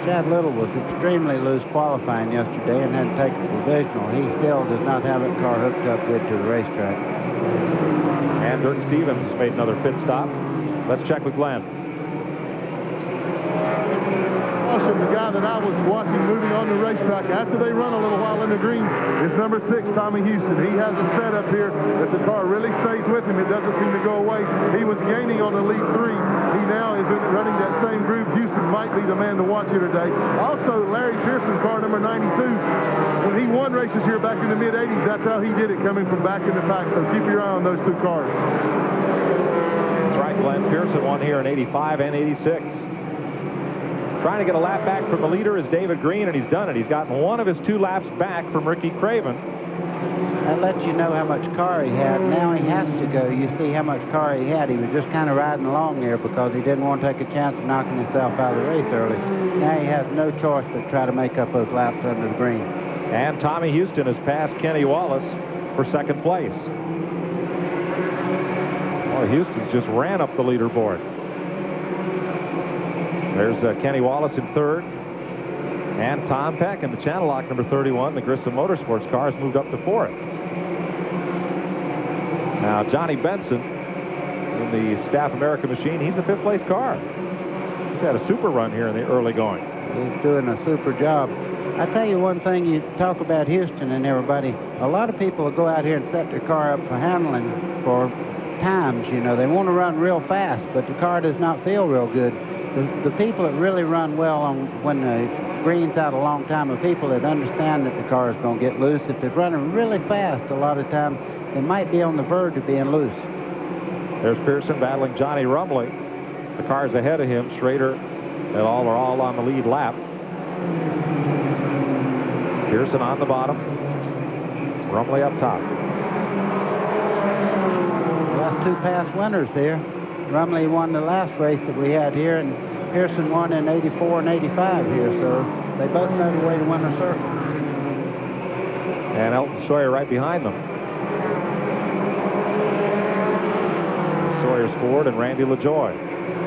Chad Little was extremely loose qualifying yesterday and had to take the provisional. He still does not have that car hooked up good to the racetrack. And Dirk Stevens has made another pit stop. Let's check with Glenn. The guy that I was watching moving on the racetrack after they run a little while in the green is number 6, Tommy Houston. He has a setup here that the car really stays with him. It doesn't seem to go away. He was gaining on the lead 3. He now is running that same groove. Houston might be the man to watch here today. Also, Larry Pearson, car number 92. When he won races here back in the mid-'80s, that's how he did it, coming from back in the pack. So keep your eye on those 2 cars. That's right, Glenn. Pearson won here in 85 and 86. Trying to get a lap back from the leader is David Green, and he's done it. He's gotten one of his 2 laps back from Ricky Craven. that lets you know how much car he had. Now he has to go. You see how much car he had. He was just kind of riding along there because he didn't want to take a chance of knocking himself out of the race early. Now he has no choice but try to make up those laps under the green. And Tommy Houston has passed Kenny Wallace for second place. Well, Houston's just ran up the leaderboard. There's Kenny Wallace in third. And Tom Peck in the channel lock number 31. The Grissom Motorsports car has moved up to fourth. Now, Johnny Benson in the Staff America machine, he's a fifth place car. He's had a super run here in the early going. He's doing a super job. I tell you one thing, you talk about Houston and everybody, a lot of people will go out here and set their car up for handling for times, you know. They want to run real fast, but the car does not feel real good. The people that really run well on when the green's out a long time are people that understand that the car is going to get loose. If it's running really fast, a lot of times, it might be on the verge of being loose. There's Pearson battling Johnny Rumley. The cars ahead of him, Schrader, and all are all on the lead lap. Pearson on the bottom. Rumley up top. Well, that's two past winners here. Rumley won the last race that we had here, and Pearson won in 84 and 85 here, so they both know the way to win a circle. And Elton Sawyer right behind them. Sawyer scored, and Randy LaJoy.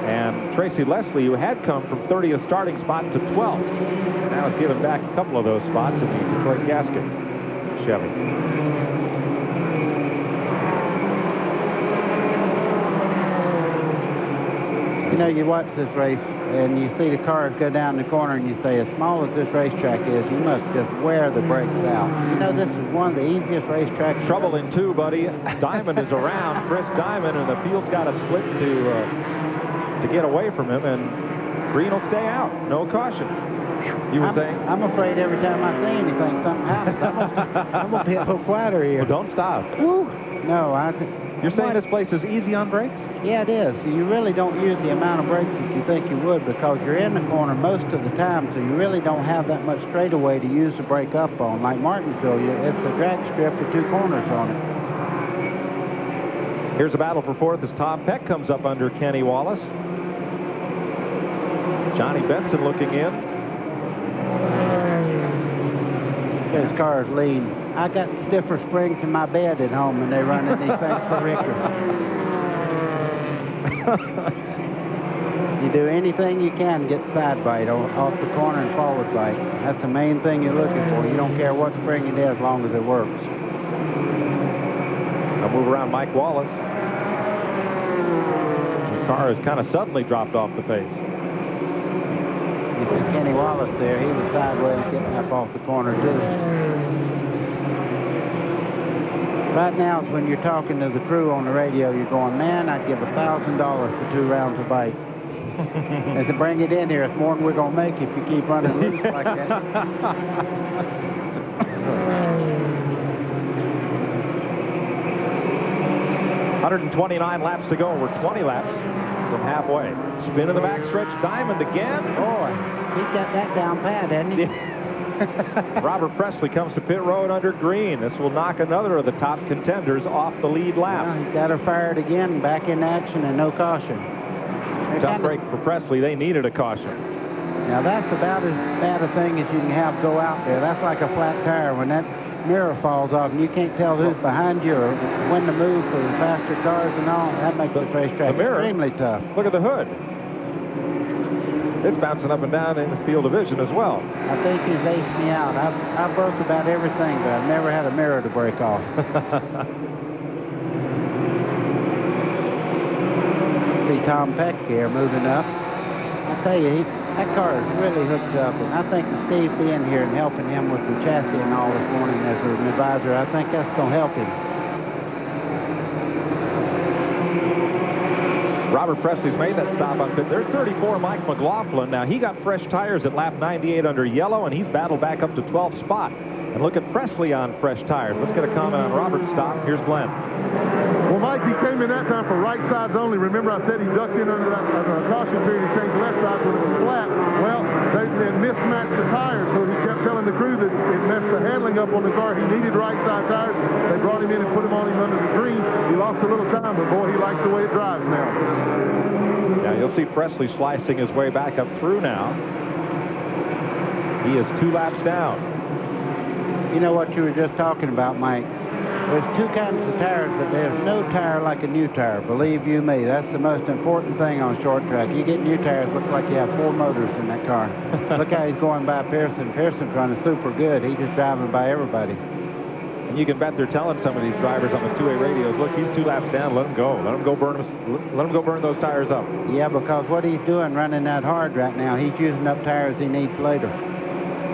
And Tracy Leslie, who had come from 30th starting spot to 12th, now has given back a couple of those spots in the Detroit Gasket Chevy. You know, you watch this race and you see the cars go down the corner and you say, as small as this racetrack is, you must just wear the brakes out. You know, this is one of the easiest racetracks. Trouble in two, buddy. Diamond is around, Chris Diamond, and the field's got a split to get away from him, and Green will stay out. No caution. You were saying? I'm afraid every time I say anything, something happens. I'm going to be a little quieter here. Well, don't stop. Woo. No, You're saying this place is easy on brakes? Yeah, it is. You really don't use the amount of brakes that you think you would because you're in the corner most of the time, so you really don't have that much straightaway to use the brake up on. Like Martinsville, it's a drag strip with two corners on it. Here's a battle for fourth as Tom Peck comes up under Kenny Wallace. Johnny Benson looking in. His car is lean. I got stiffer springs in my bed at home when they run in these things for Ricker. You do anything you can to get the side bite off the corner and forward bite. That's the main thing you're looking for. You don't care what spring it is as long as it works. I'll move around Mike Wallace. His car has kind of suddenly dropped off the pace. You see Kenny Wallace there. He was sideways getting up off the corner, too. Right now, it's when you're talking to the crew on the radio, you're going, man, I'd give $1,000 for 2 rounds of bite. They said, bring it in here. It's more than we're going to make if you keep running loose like that. 129 laps to go. We're 20 laps from halfway. Spin in the backstretch. Diamond again. Boy, he's got that down pat, hasn't he? Robert Presley comes to pit road under green. This will knock another of the top contenders off the lead lap. Well, he got her fired again, back in action, and no caution. Tough break for Presley. They needed a caution. Now, that's about as bad a thing as you can have go out there. That's like a flat tire. When that mirror falls off and you can't tell who's behind you or when to move for the faster cars and all, that makes the racetrack extremely tough. Look at the hood. It's bouncing up and down in the field division as well. I think he's aced me out. I've broke about everything, but I've never had a mirror to break off. See Tom Peck here moving up. I tell you, that car is really hooked up, and I think Steve being here and helping him with the chassis and all this morning as an advisor, I think that's going to help him. Robert Presley's made that stop on pit. There's 34, Mike McLaughlin. Now, he got fresh tires at lap 98 under yellow, and he's battled back up to 12th spot. And look at Presley on fresh tires. Let's get a comment on Robert's stop. Here's Glenn. Well, Mike, he came in that time for right sides only. Remember, I said he ducked in under that caution period and changed left sides when it was flat. Well, they mismatched the tires, so he kept telling the crew that it messed the handling up on the car. He needed right side tires. They brought him in and put him on him under the green. He lost a little time, but boy, he likes the way it drives now. Now you'll see Presley slicing his way back up through now. He is 2 laps down. You know what you were just talking about, Mike? There's 2 kinds of tires, but there's no tire like a new tire. Believe you me, that's the most important thing on short track. You get new tires, look like you have 4 motors in that car. Look how he's going by Pearson. Pearson's running super good. He's just driving by everybody. And you can bet they're telling some of these drivers on the 2A radios, look, he's 2 laps down, let him go. Let him go burn those tires up. Yeah, because what he's doing running that hard right now, he's using up tires he needs later.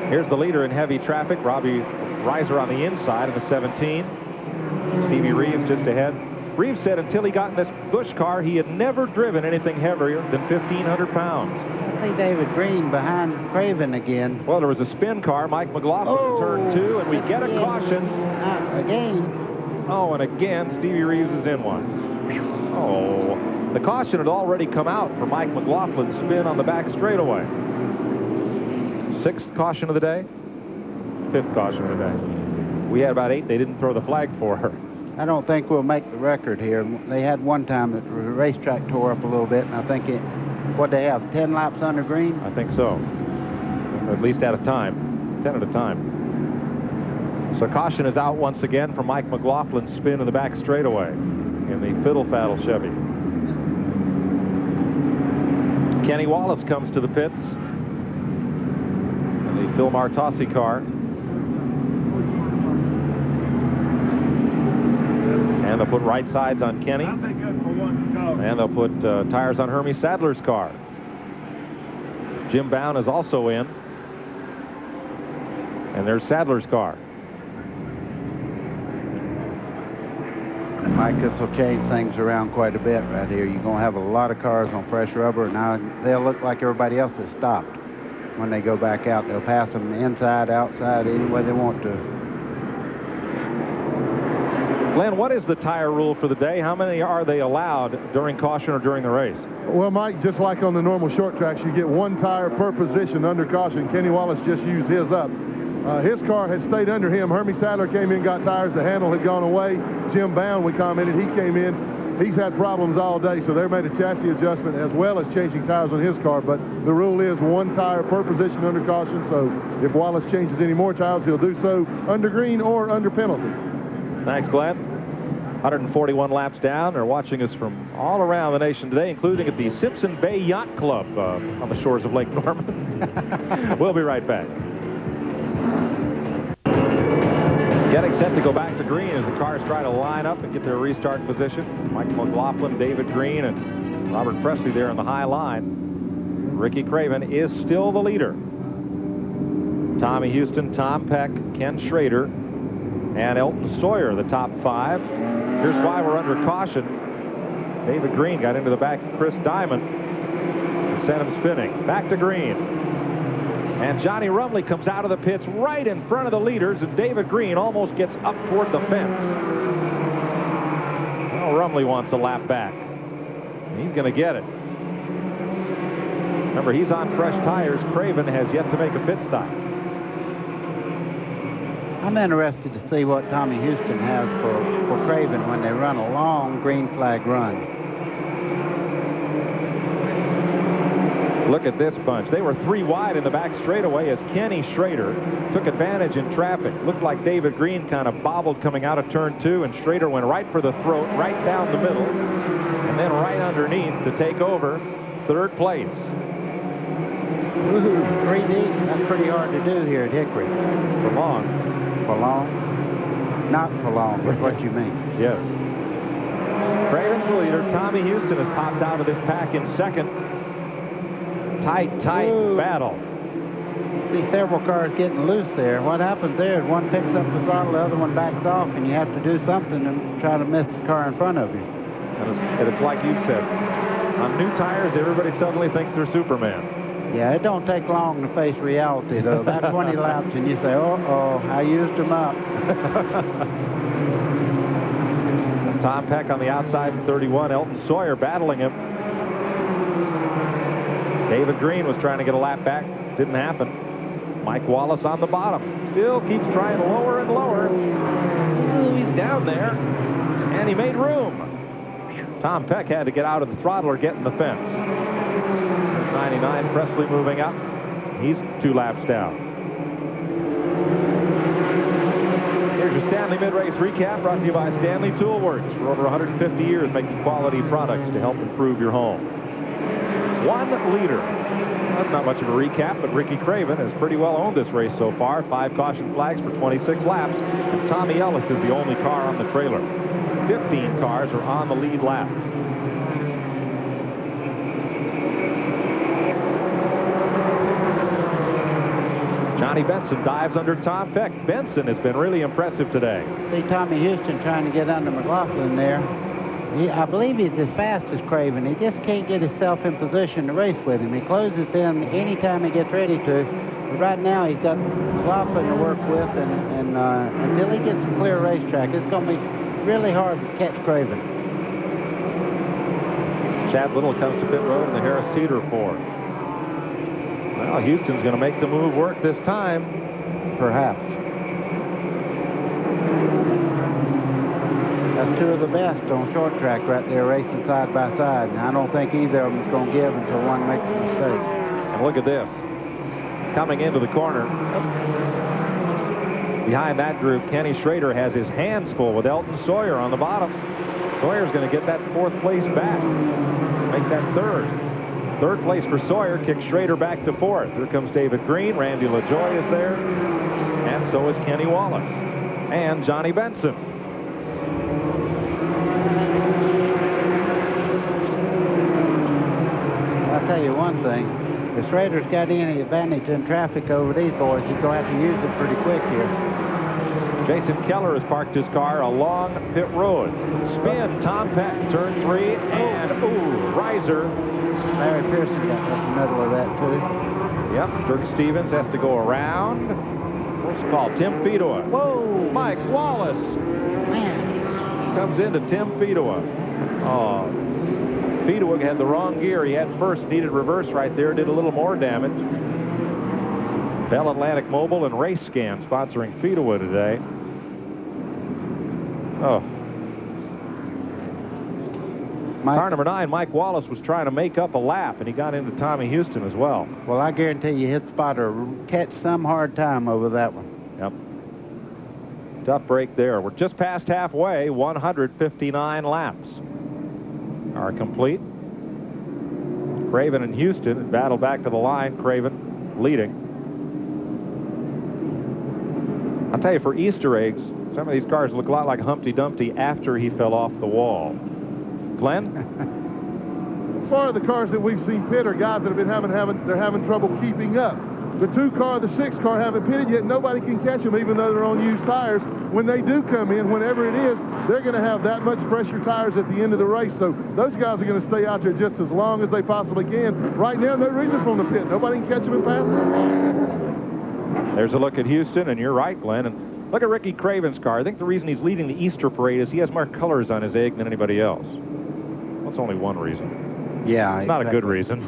Here's the leader in heavy traffic, Robbie Reiser on the inside of the 17. Stevie Reeves just ahead. Reeves said until he got in this Busch car, he had never driven anything heavier than 1,500 pounds. I see David Green behind Craven again. Well, there was a spin car, Mike McLaughlin in turn 2, and we get a caution. Again. Oh, and again, Stevie Reeves is in one. Oh, the caution had already come out for Mike McLaughlin's spin on the back straightaway. 6th caution of the day, 5th caution of the day. We had about 8 they didn't throw the flag for. I don't think we'll make the record here. They had one time that the racetrack tore up a little bit, and I think what they have, 10 laps under green? I think so. At least at a time. 10 at a time. So caution is out once again for Mike McLaughlin's spin in the back straightaway in the fiddle-faddle Chevy. Kenny Wallace comes to the pits in the Phil Martossi car. And they'll put right sides on Kenny. And they'll put tires on Hermie Sadler's car. Jim Bound is also in. And there's Sadler's car. Mike, this will change things around quite a bit right here. You're going to have a lot of cars on fresh rubber. Now they'll look like everybody else has stopped. When they go back out, they'll pass them inside, outside, any way they want to. Glenn, what is the tire rule for the day? How many are they allowed during caution or during the race? Well, Mike, just like on the normal short tracks, you get 1 tire per position under caution. Kenny Wallace just used his up. His car had stayed under him. Hermie Sadler came in, got tires. The handle had gone away. Jim Bound, we commented, he came in. He's had problems all day, so they made a chassis adjustment as well as changing tires on his car. But the rule is 1 tire per position under caution, so if Wallace changes any more tires, he'll do so under green or under penalty. Thanks, Glenn. 141 laps down. They're watching us from all around the nation today, including at the Simpson Bay Yacht Club on the shores of Lake Norman. We'll be right back. Getting set to go back to green as the cars try to line up and get their restart position. Mike McLaughlin, David Green, and Robert Presley there on the high line. Ricky Craven is still the leader. Tommy Houston, Tom Peck, Ken Schrader, and Elton Sawyer, the top 5. Here's why we're under caution. David Green got into the back of Chris Diamond and sent him spinning. Back to green. And Johnny Rumley comes out of the pits right in front of the leaders, and David Green almost gets up toward the fence. Well, Rumley wants a lap back. And he's going to get it. Remember, he's on fresh tires. Craven has yet to make a pit stop. I'm interested to see what Tommy Houston has for Craven when they run a long green flag run. Look at this bunch. They were 3 wide in the back straightaway as Kenny Schrader took advantage in traffic. Looked like David Green kind of bobbled coming out of turn 2, and Schrader went right for the throat, right down the middle, and then right underneath to take over 3rd place. Woohoo, 3 deep. That's pretty hard to do here at Hickory. For long. For long? Not for long, but what you mean. Yes. Craven's the leader. Tommy Houston has popped out of this pack in 2nd. Tight battle. See several cars getting loose there. What happens there is one picks up the throttle, the other one backs off, and you have to do something and try to miss the car in front of you. And it's like you said. On new tires, everybody suddenly thinks they're Superman. Yeah, it don't take long to face reality, though. About 20 laps, and you say, uh-oh, I used them up. Let's Tom Peck on the outside in 31. Elton Sawyer battling him. David Green was trying to get a lap back. Didn't happen. Mike Wallace on the bottom. Still keeps trying lower and lower. Ooh, he's down there. And he made room. Tom Peck had to get out of the throttle or get in the fence. 99, Presley moving up. He's 2 laps down. Here's your Stanley mid-race recap brought to you by Stanley Toolworks. For over 150 years making quality products to help improve your home. 1 leader. That's not much of a recap, but Ricky Craven has pretty well owned this race so far. 5 caution flags for 26 laps. And Tommy Ellis is the only car on the trailer. 15 cars are on the lead lap. Johnny Benson dives under Tom Peck. Benson has been really impressive today. See Tommy Houston trying to get under McLaughlin there. I believe he's as fast as Craven. He just can't get himself in position to race with him. He closes in anytime he gets ready to. But right now he's got McLaughlin to work with, and until he gets a clear racetrack, it's going to be really hard to catch Craven. Chad Little comes to pit road in the Harris Teeter Ford. Well, Houston's going to make the move work this time. Perhaps. That's 2 of the best on short track right there, racing side by side. And I don't think either of them is going to give until one makes a mistake. And look at this. Coming into the corner. Behind that group, Kenny Schrader has his hands full with Elton Sawyer on the bottom. Sawyer's going to get that 4th place back. Make that 3rd. 3rd place for Sawyer, kicks Schrader back to 4th. Here comes David Green. Randy LaJoie is there. And so is Kenny Wallace. And Johnny Benson. I'll tell you one thing. If Schrader's got any advantage in traffic over these boys, he's going to have to use it pretty quick here. Jason Keller has parked his car along pit road. Spin, Tom Peck, turn 3, and riser. Larry Pearson got in the middle of that, too. Yep, Dirk Stevens has to go around. What's it called? Tim Fedor. Whoa! Mike Wallace. Man. Comes into Tim Fedor. Oh, Fedor had the wrong gear. He had first, needed reverse right there, did a little more damage. Bell Atlantic Mobile and Race Scan sponsoring Fedor today. Oh. Car number 9, Mike Wallace, was trying to make up a lap, and he got into Tommy Houston as well. Well, I guarantee you his spotter catch some hard time over that one. Yep. Tough break there. We're just past halfway. 159 laps are complete. Craven and Houston battle back to the line. Craven leading. I'll tell you, for Easter eggs, some of these cars look a lot like Humpty Dumpty after he fell off the wall. Glenn? As far as the cars that we've seen pit are guys that have been having trouble keeping up. The 2 car, the 6 car haven't pitted yet. Nobody can catch them even though they're on used tires. When they do come in, whenever it is, they're going to have that much pressure tires at the end of the race. So those guys are going to stay out there just as long as they possibly can. Right now, no reason for them to pit. Nobody can catch them and pass them. There's a look at Houston, and you're right, Glenn. And look at Ricky Craven's car. I think the reason he's leading the Easter parade is he has more colors on his egg than anybody else. That's only one reason. Yeah, it's not a good reason.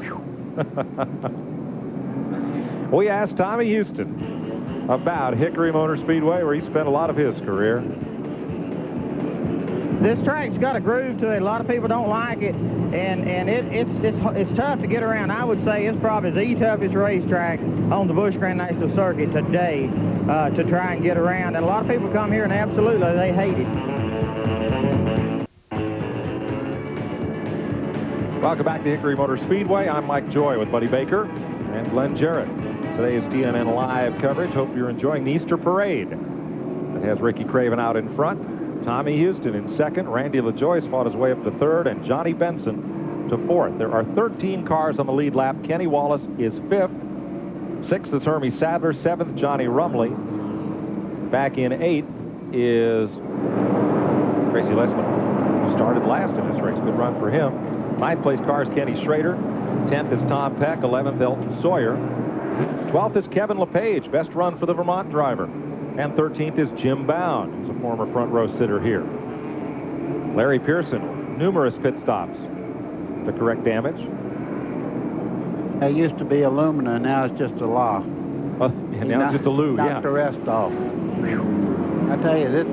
We asked Tommy Houston about Hickory Motor Speedway, where he spent a lot of his career. This track's got a groove to it. A lot of people don't like it, and it's tough to get around. I would say it's probably the toughest racetrack on the Busch Grand National Circuit today to try and get around. And a lot of people come here and absolutely they hate it. Welcome back to Hickory Motor Speedway. I'm Mike Joy with Buddy Baker and Glenn Jarrett. Today's TNN Live coverage. Hope you're enjoying the Easter Parade. It has Ricky Craven out in front, Tommy Houston in second, Randy LaJoie fought his way up to third, and Johnny Benson to fourth. There are 13 cars on the lead lap. Kenny Wallace is fifth. Sixth is Hermie Sadler. Seventh, Johnny Rumley. Back in eighth is Tracy Leslie, who started last in this race. Good run for him. Ninth place car is Kenny Schrader. 10th is Tom Peck. 11th, Elton Sawyer. 12th is Kevin LePage, best run for the Vermont driver. And 13th is Jim Bound, who's a former front row sitter here. Larry Pearson, numerous pit stops to correct damage. It used to be alumina, now it's just a law. And now it's just a lube, knocked the rest off. I tell you, this,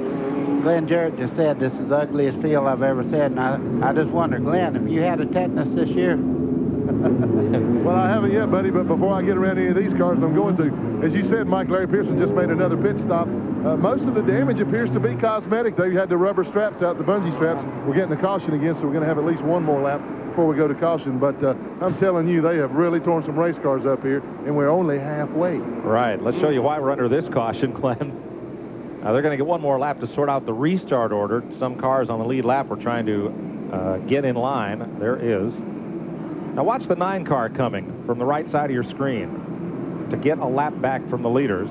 Glenn Jarrett just said this is the ugliest field I've ever seen. And I just wonder, Glenn, have you had a tetanus this year? Well, I haven't yet, buddy, but before I get around any of these cars, I'm going to. As you said, Mike, Larry Pearson just made another pit stop. Most of the damage appears to be cosmetic. They had the rubber straps out, the bungee straps. We're getting a caution again, so we're going to have at least one more lap before we go to caution. But I'm telling you, they have really torn some race cars up here, and we're only halfway. Right. Let's show you why we're under this caution, Glenn. They're going to get one more lap to sort out the restart order. Some cars on the lead lap were trying to get in line. There is. Now watch the 9 car coming from the right side of your screen to get a lap back from the leaders.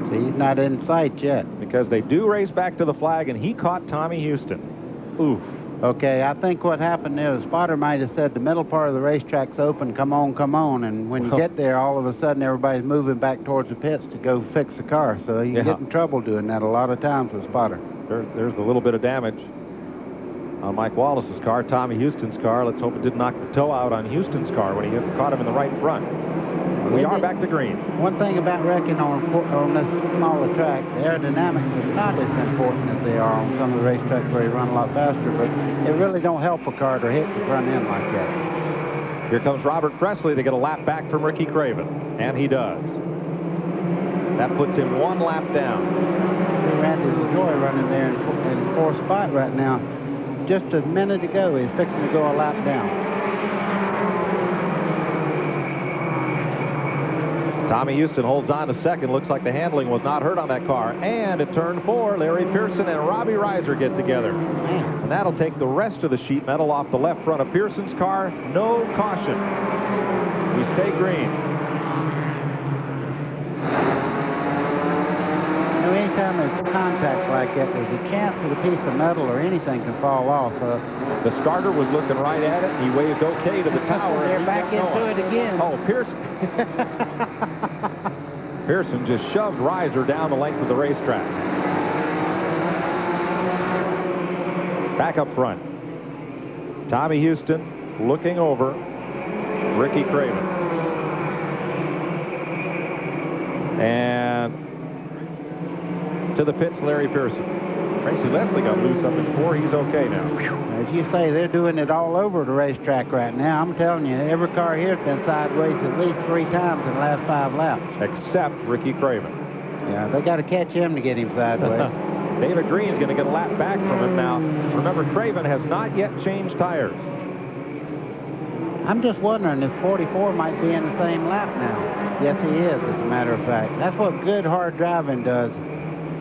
See, he's not in sight yet. Because they do race back to the flag, and he caught Tommy Houston. Oof. Okay, I think what happened there, the spotter might have said the middle part of the racetrack's open, come on, come on. And when you get there, all of a sudden everybody's moving back towards the pits to go fix the car. So you get in trouble doing that a lot of times with spotter. There's a little bit of damage on Mike Wallace's car. Tommy Houston's car, let's hope it didn't knock the toe out on Houston's car when he caught him in the right front. We are back to green. One thing about wrecking on this smaller track, the aerodynamics is not as important as they are on some of the racetracks where you run a lot faster, but it really don't help a car to hit the front end like that. Here comes Robert Presley to get a lap back from Ricky Craven, and he does. That puts him 1 lap down. Randy's a joy running there in 4th spot right now. Just a minute ago, he's fixing to go a lap down. Tommy Houston holds on to second. Looks like the handling was not hurt on that car. And at turn 4, Larry Pearson and Robbie Reiser get together. And that'll take the rest of the sheet metal off the left front of Pearson's car. No caution. We stay green. You know, anytime there's contact like that, there's a chance that a piece of metal or anything can fall off. The starter was looking right at it. He waved okay to the tower. They're back into it again. Oh, Pearson. Pearson just shoved Reiser down the length of the racetrack. Back up front. Tommy Houston looking over Ricky Craven. And to the pits, Larry Pearson. Tracy Leslie got loose up in 4. He's okay now. As you say, they're doing it all over the racetrack right now. I'm telling you, every car here has been sideways at least 3 times in the last 5 laps. Except Ricky Craven. Yeah, they got to catch him to get him sideways. David Green's going to get a lap back from him now. Remember, Craven has not yet changed tires. I'm just wondering if 44 might be in the same lap now. Yes, he is, as a matter of fact. That's what good, hard driving does.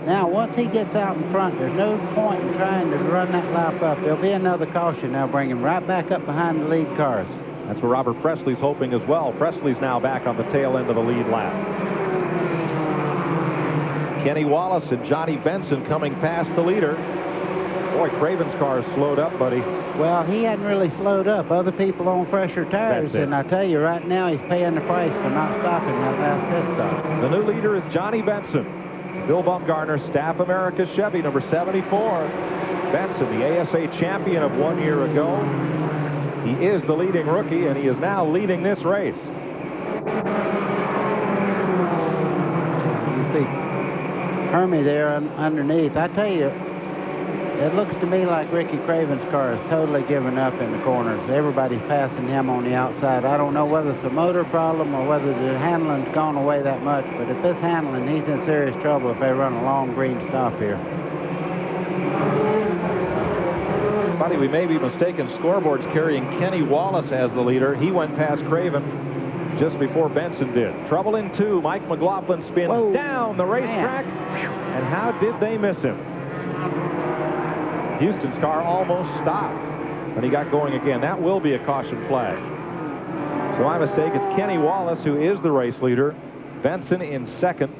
Now, once he gets out in front, there's no point in trying to run that lap up. There'll be another caution. They'll bring him right back up behind the lead cars. That's what Robert Presley's hoping as well. Presley's now back on the tail end of the lead lap. Kenny Wallace and Johnny Benson coming past the leader. Boy, Craven's car is slowed up, buddy. Well, he hadn't really slowed up. Other people on fresher tires. And I tell you, right now, he's paying the price for not stopping that last pit stop. The new leader is Johnny Benson. Bill Bumgarner, Staff America Chevy, number 74. Benson, the ASA champion of 1 year ago. He is the leading rookie, and he is now leading this race. You see Hermie there underneath. I tell you, it looks to me like Ricky Craven's car is totally given up in the corners. Everybody's passing him on the outside. I don't know whether it's a motor problem or whether the handling's gone away that much, but if it's handling, he's in serious trouble if they run a long green stop here. Buddy, we may be mistaken. Scoreboards carrying Kenny Wallace as the leader. He went past Craven just before Benson did. Trouble in 2. Mike McLaughlin spins down the racetrack. And how did they miss him? Houston's car almost stopped when he got going again. That will be a caution flag. So my mistake is Kenny Wallace, who is the race leader. Benson in second.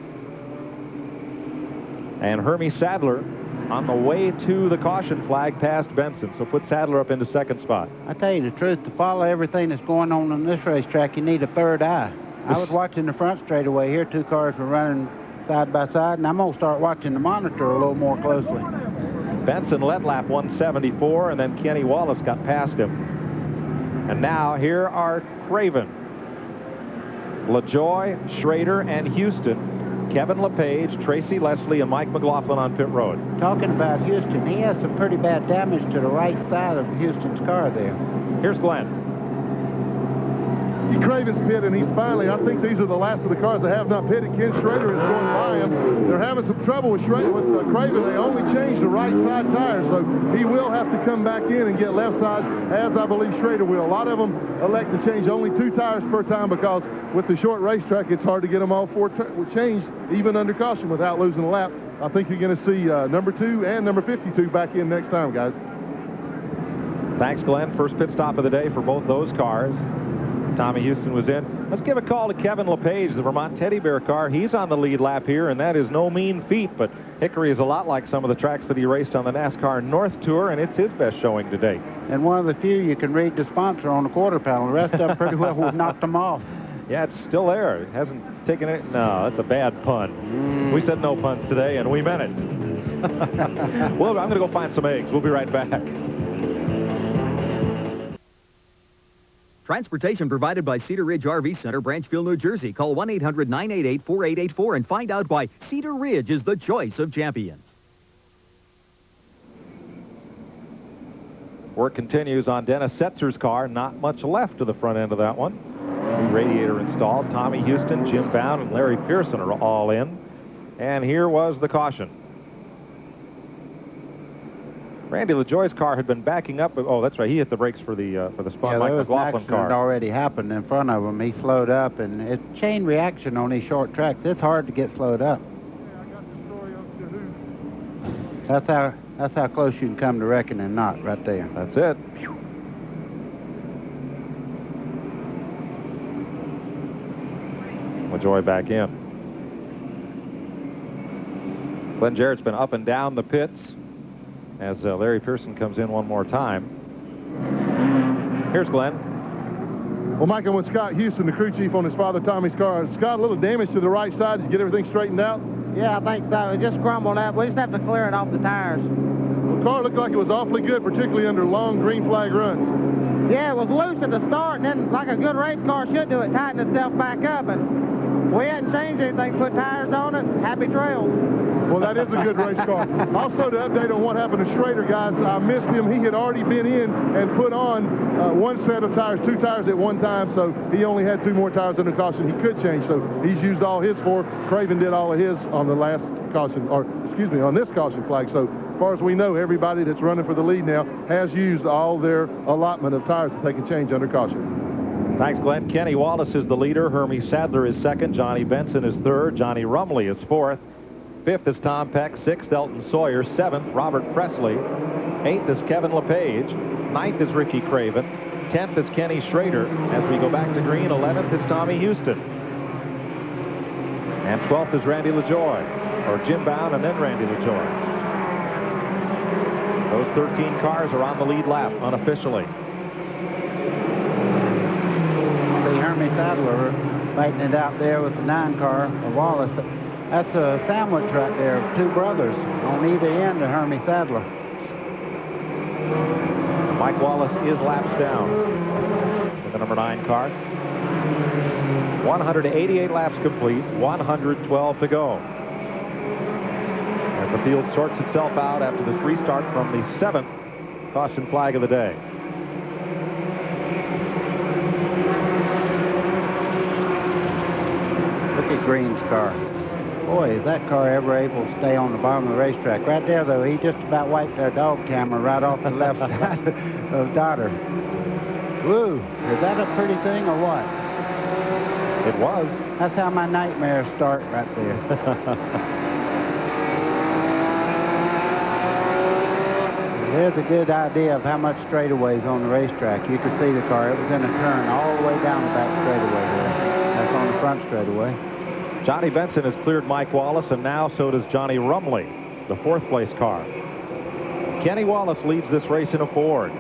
And Hermie Sadler on the way to the caution flag past Benson. So put Sadler up into second spot. I tell you the truth, to follow everything that's going on this racetrack, you need a third eye. I was watching the front straightaway here. 2 cars were running side by side, and I'm going to start watching the monitor a little more closely. Benson led lap 174, and then Kenny Wallace got past him. And now here are Craven, LaJoy, Schrader, and Houston, Kevin LePage, Tracy Leslie, and Mike McLaughlin on pit road. Talking about Houston, he has some pretty bad damage to the right side of Houston's car there. Here's Glenn. Craven's pit, and he's finally, I think these are the last of the cars that have not pitted. Ken Schrader is going by him. They're having some trouble with Craven. They only changed the right side tires, so he will have to come back in and get left sides, as I believe Schrader will. A lot of them elect to change only 2 tires per time because with the short racetrack, it's hard to get them all 4 changed, even under caution, without losing a lap. I think you're going to see number 2 and number 52 back in next time, guys. Thanks, Glenn. First pit stop of the day for both those cars. Tommy Houston was in. Let's give a call to Kevin LePage, the Vermont Teddy Bear car. He's on the lead lap here, and that is no mean feat, but Hickory is a lot like some of the tracks that he raced on the NASCAR North Tour, and it's his best showing to date. And one of the few you can read the sponsor on the quarter panel. The rest of them pretty well we've knocked them off. Yeah, it's still there. It hasn't taken it. No, that's a bad pun. We said no puns today, and we meant it. Well, I'm going to go find some eggs. We'll be right back. Transportation provided by Cedar Ridge RV Center, Branchville, New Jersey. Call 1-800-988-4884 and find out why Cedar Ridge is the choice of champions. Work continues on Dennis Setzer's car. Not much left to the front end of that one. New radiator installed. Tommy Houston, Jim Bound, and Larry Pearson are all in. And here was the caution. Randy LaJoy's car had been backing up. Oh, that's right. He hit the brakes for the spun Mike McLaughlin car. Had already happened in front of him. He slowed up, and it's chain reaction on these short tracks. It's hard to get slowed up. Yeah, I got the story of Yahoo. That's how close you can come to wrecking and not right there. That's it. LaJoy back in. Glenn Jarrett's been up and down the pits as Larry Pearson comes in one more time. Here's Glenn. Well, Mike, I'm with Scott Houston, the crew chief on his father Tommy's car. Scott, a little damage to the right side. Did you get everything straightened out? Yeah, I think so. It just crumbled up. We just have to clear it off the tires. The car looked like it was awfully good, particularly under long green flag runs. Yeah, it was loose at the start, and then, like a good race car should do, it tightened itself back up, and we hadn't changed anything, put tires on it. Happy trails. Well, that is a good race car. Also, to update on what happened to Schrader, guys, I missed him. He had already been in and put on one set of tires, 2 tires at one time, so he only had 2 more tires under caution he could change, so he's used all his 4. Craven did all of his on the last caution, or excuse me, on this caution flag. So as far as we know, everybody that's running for the lead now has used all their allotment of tires that they can change under caution. Thanks, Glenn. Kenny Wallace is the leader. Hermie Sadler is second. Johnny Benson is third. Johnny Rumley is fourth. 5th is Tom Peck. 6th, Elton Sawyer. 7th, Robert Presley. 8th is Kevin LePage. 9th is Ricky Craven. 10th is Kenny Schrader. As we go back to green, 11th is Tommy Houston. And 12th is Randy LaJoy, or Jim Bound and then Randy LaJoy. Those 13 cars are on the lead lap unofficially. The Hermie Sadler fighting it out there with the 9 car of Wallace. That's a sandwich right there of 2 brothers on either end of Hermie Sadler. Mike Wallace is laps down with the number 9 car. 188 laps complete, 112 to go. As the field sorts itself out after this restart from the 7th caution flag of the day. Look at Green's car. Boy, is that car ever able to stay on the bottom of the racetrack. Right there, though, he just about wiped their dog camera right off the left side of Dodder. Woo, is that a pretty thing or what? It was. That's how my nightmares start right there. There's a good idea of how much straightaway's on the racetrack. You could see the car. It was in a turn all the way down the back straightaway there. That's on the front straightaway. Johnny Benson has cleared Mike Wallace, and now so does Johnny Rumley, the 4th place car. Kenny Wallace leads this race in a Ford.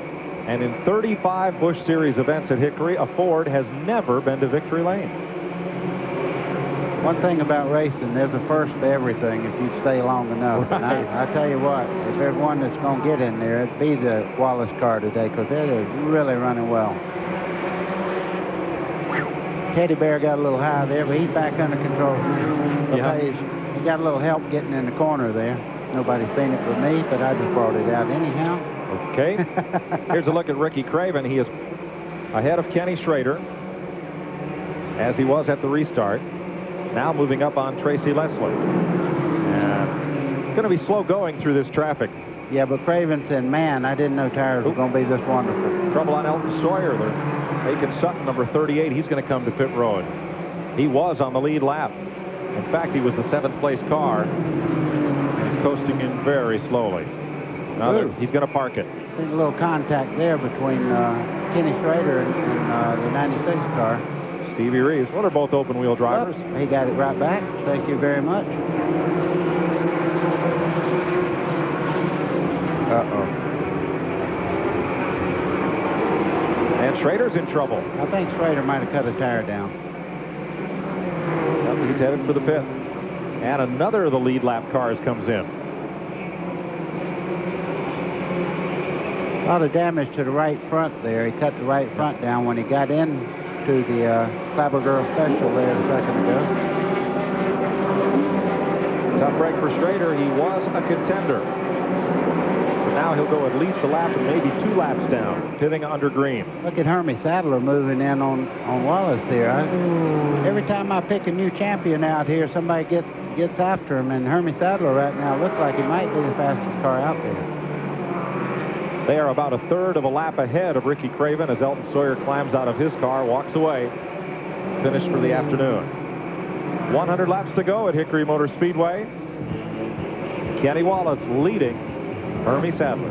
And in 35 Busch Series events at Hickory, a Ford has never been to victory lane. One thing about racing, there's a first to everything if you stay long enough. Right. And I tell you what, if there's one that's going to get in there, it'd be the Wallace car today, because it is really running well. Teddy Bear got a little high there, but he's back under control. Yeah. He got a little help getting in the corner there. Nobody's seen it but me, but I just brought it out anyhow. Okay. Here's a look at Ricky Craven. He is ahead of Kenny Schrader, as he was at the restart. Now moving up on Tracy Leslie. And going to be slow going through this traffic. Yeah, but Craven said, man, I didn't know tires were going to be this wonderful. Trouble on Elton Sawyer. They're making Sutton number 38. He's going to come to pit road. He was on the lead lap. In fact, he was the 7th place car. And he's coasting in very slowly. Now he's going to park it. Seen a little contact there between Kenny Schrader and the 96 car. Stevie Reeves. Well, they're both open wheel drivers. Oh, he got it right back. Thank you very much. Uh-oh. And Schrader's in trouble. I think Schrader might have cut a tire down. Yep, he's headed for the pit. And another of the lead lap cars comes in. A lot of damage to the right front there. He cut the right front down when he got in to the Clabber Girl Special there a second ago. Tough break for Schrader. He was a contender. But now he'll go at least a lap and maybe 2 laps down, pitting under green. Look at Hermie Sadler moving in on Wallace here. Every time I pick a new champion out here, somebody gets after him, and Hermie Sadler right now looks like he might be the fastest car out there. They are about 1/3 of a lap ahead of Ricky Craven as Elton Sawyer climbs out of his car, walks away, finished for the afternoon. 100 laps to go at Hickory Motor Speedway. Kenny Wallace leading Hermie Sadler.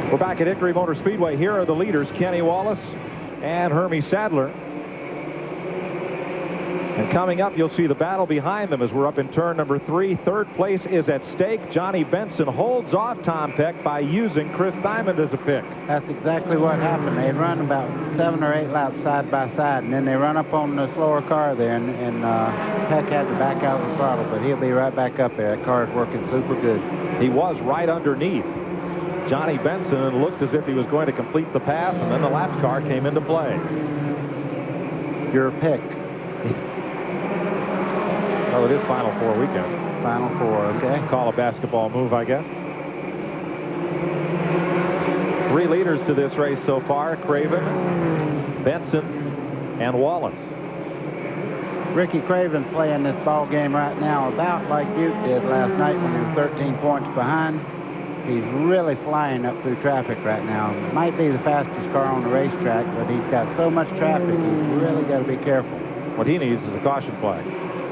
We're back at Hickory Motor Speedway. Here are the leaders, Kenny Wallace and Hermie Sadler. And coming up, you'll see the battle behind them as we're up in turn number 3. 3rd place is at stake. Johnny Benson holds off Tom Peck by using Chris Diamond as a pick. That's exactly what happened. They run about 7 or 8 laps side by side, and then they run up on the slower car there, and Peck had to back out of the throttle, but he'll be right back up there. That car is working super good. He was right underneath Johnny Benson and looked as if he was going to complete the pass, and then the lap car came into play. Your pick. Oh, it is Final Four weekend. Final Four, okay. Call a basketball move, I guess. 3 leaders to this race so far: Craven, Benson, and Wallace. Ricky Craven's playing this ball game right now about like Duke did last night when he was 13 points behind. He's really flying up through traffic right now. Might be the fastest car on the racetrack, but he's got so much traffic, he's really got to be careful. What he needs is a caution flag.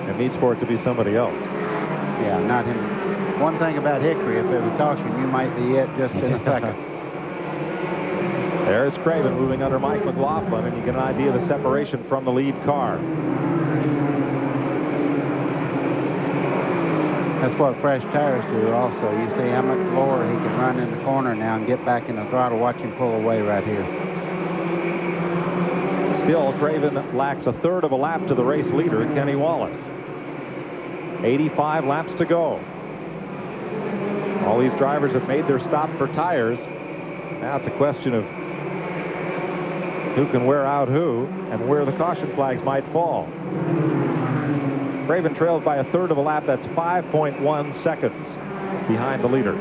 It needs for it to be somebody else. Yeah, not him. One thing about Hickory, if there's a caution, you might be it just in a second. There's Craven moving under Mike McLaughlin, and you get an idea of the separation from the lead car. That's what fresh tires do also. You see how much lower he can run in the corner now and get back in the throttle. Watch him pull away right here. Still, Craven lacks 1/3 of a lap to the race leader, Kenny Wallace. 85 laps to go. All these drivers have made their stop for tires. Now it's a question of who can wear out who and where the caution flags might fall. Craven trails by 1/3 of a lap. That's 5.1 seconds behind the leader.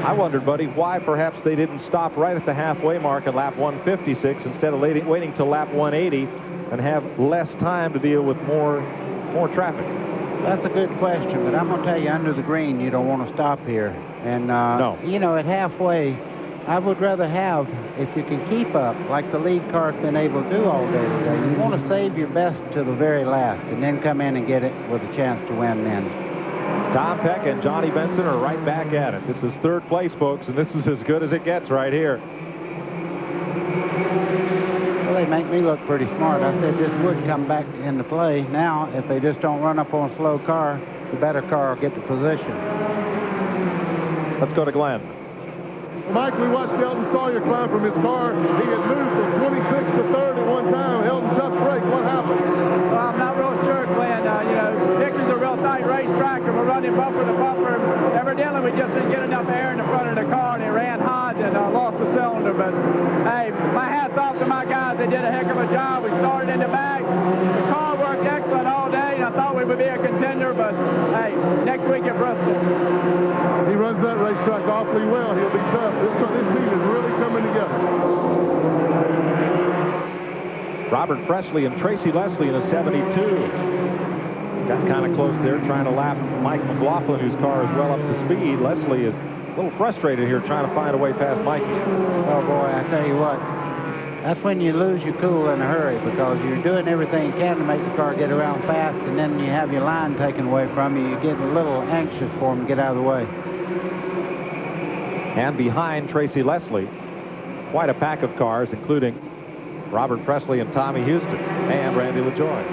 I wondered, buddy, why perhaps they didn't stop right at the halfway mark at lap 156 instead of waiting till lap 180 and have less time to deal with more traffic. That's a good question, but I'm going to tell you, under the green, you don't want to stop here. And, no. You know, at halfway, I would rather have, if you can keep up, like the lead car's been able to do all day today, you want to save your best to the very last and then come in and get it with a chance to win then. Tom Peck and Johnny Benson are right back at it. This is 3rd place, folks, and this is as good as it gets right here. Well, they make me look pretty smart. I said this would come back into play. Now, if they just don't run up on a slow car, the better car will get the position. Let's go to Glenn. Mike, we watched Elton Sawyer climb from his car. He had moved from 26 to 3rd at one time. Elton just braked. What happened? Well, I'm not real sure, Glenn. Hickory's a real tight racetrack, and we're running bumper to bumper. Evidently, we just didn't get enough air in the front of the car, and it ran hot and lost the cylinder. But, hey, my hat's off to my guys. They did a heck of a job. We started in the back. The car worked excellent all day, and I thought we would be a contender. But, hey, next week at Bristol. He runs that racetrack awfully well. He'll be tough. This team is really coming together. Robert Presley and Tracy Leslie in a 72. Got kind of close there, trying to lap Mike McLaughlin, whose car is well up to speed. Leslie is a little frustrated here, trying to find a way past Mikey. Oh, boy, I tell you what. That's when you lose your cool in a hurry, because you're doing everything you can to make the car get around fast, and then you have your line taken away from you. You get a little anxious for him to get out of the way. And behind Tracy Leslie, quite a pack of cars, including Robert Presley and Tommy Houston and Randy LaJoie.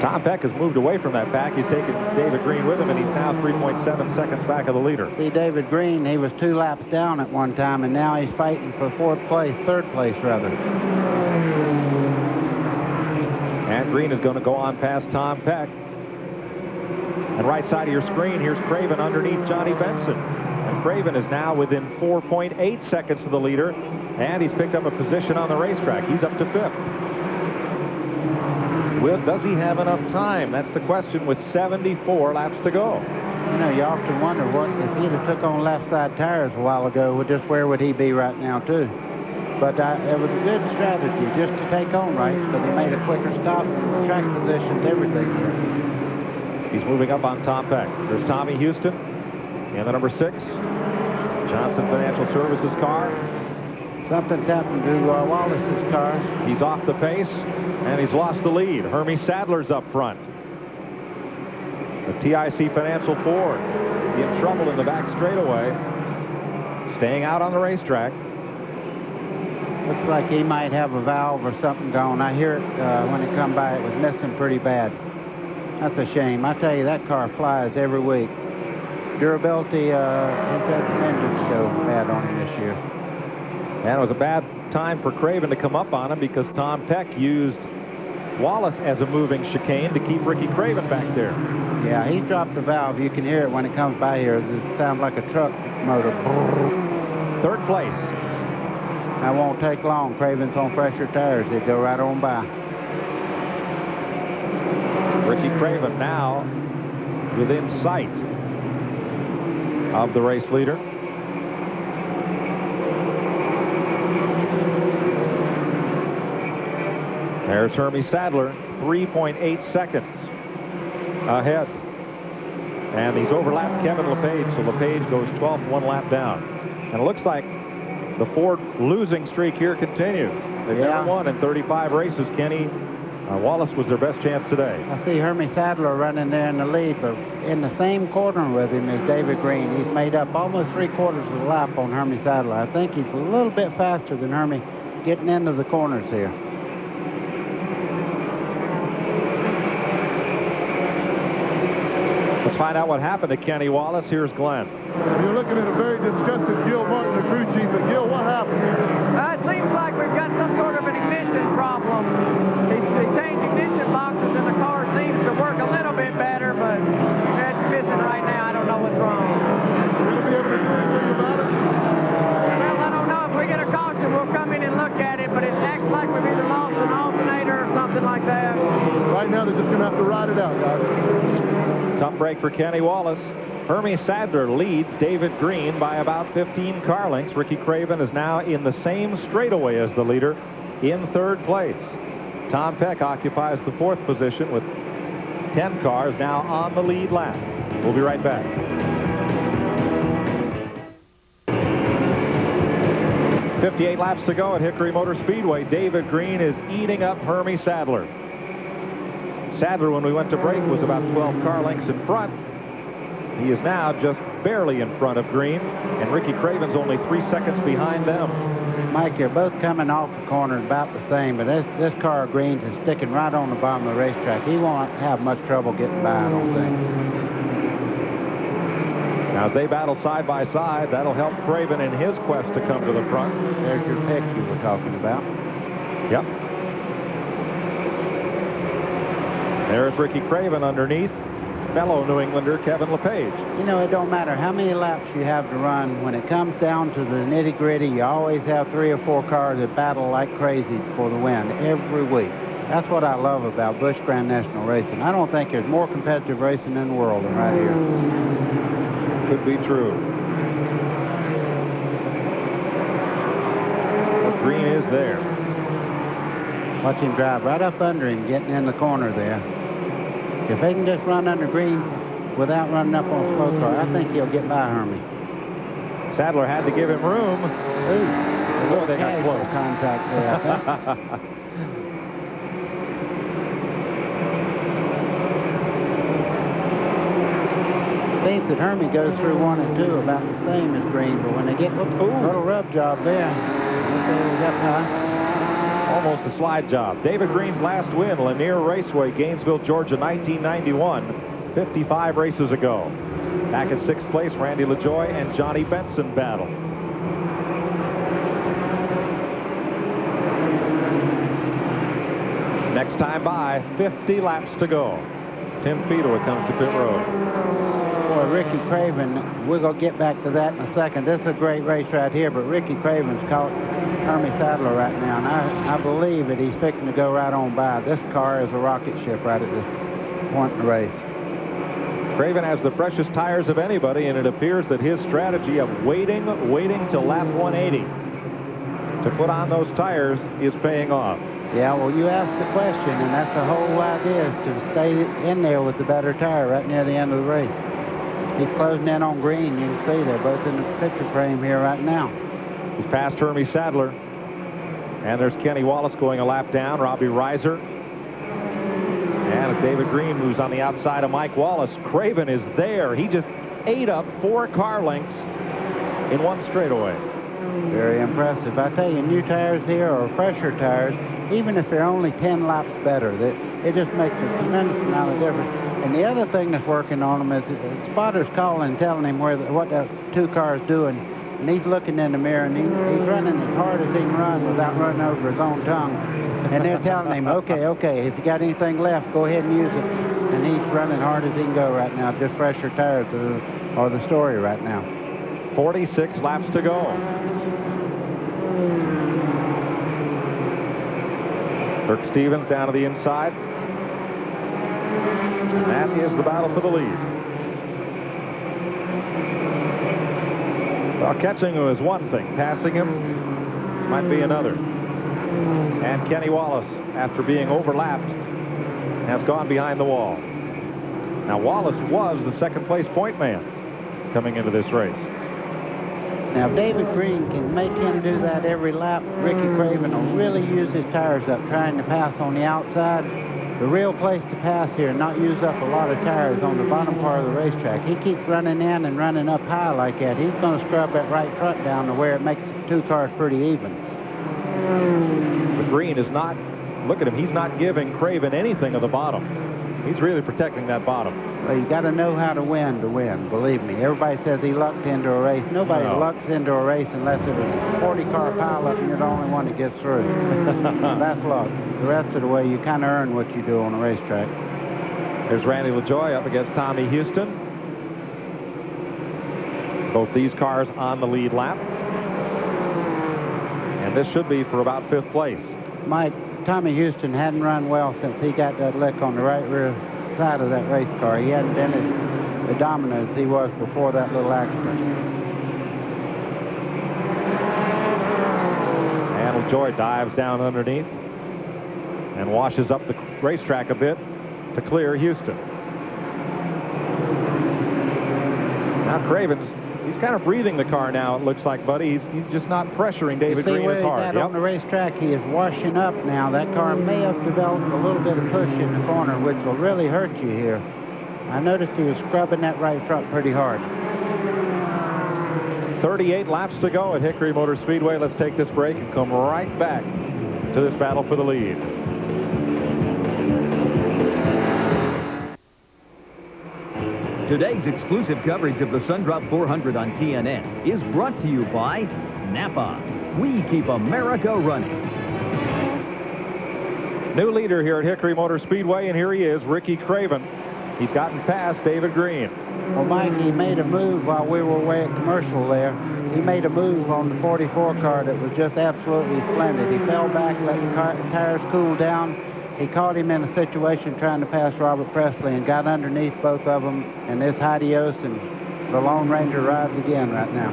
Tom Peck has moved away from that pack. He's taken David Green with him, and he's now 3.7 seconds back of the leader. See, David Green, he was 2 laps down at one time, and now he's fighting for 4th place, 3rd place, rather. And Green is going to go on past Tom Peck. And right side of your screen, here's Craven underneath Johnny Benson. And Craven is now within 4.8 seconds of the leader, and he's picked up a position on the racetrack. He's up to 5th. Does he have enough time? That's the question with 74 laps to go. You know, you often wonder what if he'd have took on left side tires a while ago, just where would he be right now, too? But it was a good strategy just to take on right, but he made a quicker stop, track positions, everything here. He's moving up on Tom Peck. There's Tommy Houston in the number 6. Johnson Financial Services car. Something's happened to Wallace's car. He's off the pace, and he's lost the lead. Hermie Sadler's up front. The TIC Financial Ford in trouble in the back straightaway. Staying out on the racetrack. Looks like he might have a valve or something gone. I hear it when it come by. It was missing pretty bad. That's a shame. I tell you, that car flies every week. Durability, he's had some engines go bad on him this year. And it was a bad time for Craven to come up on him because Tom Peck used Wallace as a moving chicane to keep Ricky Craven back there. Yeah, he dropped the valve. You can hear it when it comes by here. It sounds like a truck motor. 3rd place. That won't take long. Craven's on fresher tires. They go right on by. Ricky Craven now within sight of the race leader. There's Hermie Sadler, 3.8 seconds ahead. And he's overlapped Kevin LePage, so LePage goes 12th, 1 lap down. And it looks like the Ford losing streak here continues. They've never won in 35 races, Kenny. Wallace was their best chance today. I see Hermie Sadler running there in the lead, but in the same corner with him is David Green. He's made up almost 3/4 of the lap on Hermie Sadler. I think he's a little bit faster than Hermie getting into the corners here. Let's find out what happened to Kenny Wallace. Here's Glenn. You're looking at a very disgusted Gil Martin, the crew chief. But Gil, what happened? It seems like we've got some sort of an ignition problem. They changed ignition boxes, and the car seems to work a little bit better, but it's missing right now. I don't know what's wrong. Will you be able to do anything about it? Well, I don't know. If we get a caution, we'll come in and look at it, but it acts like we've either lost an alternator or something like that. Right now, they're just going to have to ride it out, guys. Tough break for Kenny Wallace. Hermie Sadler leads David Green by about 15 car lengths. Ricky Craven is now in the same straightaway as the leader in 3rd place. Tom Peck occupies the 4th position with 10 cars now on the lead lap. We'll be right back. .58 laps to go at Hickory Motor Speedway. David Green is eating up Hermie Sadler. Sadler, when we went to break, was about 12 car lengths in front. He is now just barely in front of Green, and Ricky Craven's only 3 seconds behind them. Mike, they're both coming off the corner about the same, but this car of Green's is sticking right on the bottom of the racetrack. He won't have much trouble getting by, I don't think. Now, as they battle side by side, that'll help Craven in his quest to come to the front. There's your pick you were talking about. Yep. There's Ricky Craven underneath. Fellow New Englander Kevin LePage. You know, it don't matter how many laps you have to run. When it comes down to the nitty-gritty, you always have 3 or 4 cars that battle like crazy for the win every week. That's what I love about Busch Grand National Racing. I don't think there's more competitive racing in the world than right here. Could be true. But Green is there. Watch him drive right up under him, getting in the corner there. If they can just run under Green without running up on a slow car, I think he'll get by Hermie. Sadler had to give him room. Ooh, a little they got casual close. contact there, I think. Seems that Hermie goes through 1 and 2 about the same as Green, but when they get a little rub job there, Almost a slide job. David Green's last win, Lanier Raceway, Gainesville, Georgia, 1991, 55 races ago. Back in 6th place, Randy LaJoie and Johnny Benson battle. Next time by, 50 laps to go. Tim Fedor comes to pit road. Boy, Ricky Craven, we're going to get back to that in a second. This is a great race right here, but Ricky Craven's caught Hermie Sadler right now, and I believe that he's fixing to go right on by. This car is a rocket ship right at this point in the race. Craven has the freshest tires of anybody, and it appears that his strategy of waiting till lap 180 to put on those tires is paying off. Yeah, well, you asked the question, and that's the whole idea, is to stay in there with the better tire right near the end of the race. He's closing in on Green. You can see they're both in the picture frame here right now. He's past Hermie Sadler. And there's Kenny Wallace going a lap down. Robbie Reiser. And as David Green moves on the outside of Mike Wallace, Craven is there. He just ate up 4 car lengths in one straightaway. Very impressive. I tell you, new tires here or fresher tires, even if they're only 10 laps better, it just makes a tremendous amount of difference. And the other thing that's working on him is spotters calling, telling him what the 2 cars doing. And he's looking in the mirror, and he's running as hard as he can run without running over his own tongue. And they're telling him, okay, if you got anything left, go ahead and use it. And he's running hard as he can go right now. Just fresher tires are the story right now. 46 laps to go. Kirk Stevens down to the inside. And that is the battle for the lead. Well, catching him is one thing. Passing him might be another. And Kenny Wallace, after being overlapped, has gone behind the wall. Now, Wallace was the 2nd place point man coming into this race. Now, if David Green can make him do that every lap, Ricky Craven will really use his tires up, trying to pass on the outside. The real place to pass here and not use up a lot of tires on the bottom part of the racetrack. He keeps running in and running up high like that. He's going to scrub that right front down to where it makes the 2 cars pretty even. But Green is not, look at him, he's not giving Craven anything of the bottom. He's really protecting that bottom. Well, you got to know how to win, believe me. Everybody says he lucked into a race. Nobody lucks into a race unless it was a 40-car pileup and you're the only one that gets through. That's luck. The rest of the way, you kind of earn what you do on a racetrack. There's Randy LaJoie up against Tommy Houston. Both these cars on the lead lap. And this should be for about 5th place. Mike, Tommy Houston hadn't run well since he got that lick on the right rear side of that race car. He hadn't been as dominant as he was before that little accident. And LaJoie dives down underneath and washes up the racetrack a bit to clear Houston. Now Craven's, he's kind of breathing the car now, it looks like, buddy. He's just not pressuring David Green as hard. See where he's at on the racetrack? He is washing up now. That car may have developed a little bit of push in the corner, which will really hurt you here. I noticed he was scrubbing that right front pretty hard. 38 laps to go at Hickory Motor Speedway. Let's take this break and come right back to this battle for the lead. Today's exclusive coverage of the SunDrop 400 on TNN is brought to you by Napa. We keep America running. New leader here at Hickory Motor Speedway, and here he is, Ricky Craven. He's gotten past David Green. Well, Mike, he made a move while we were away at commercial there. He made a move on the 44 car that was just absolutely splendid. He fell back, let the tires cool down. He caught him in a situation trying to pass Robert Presley and got underneath both of them. And this Adios and the Lone Ranger rides again right now.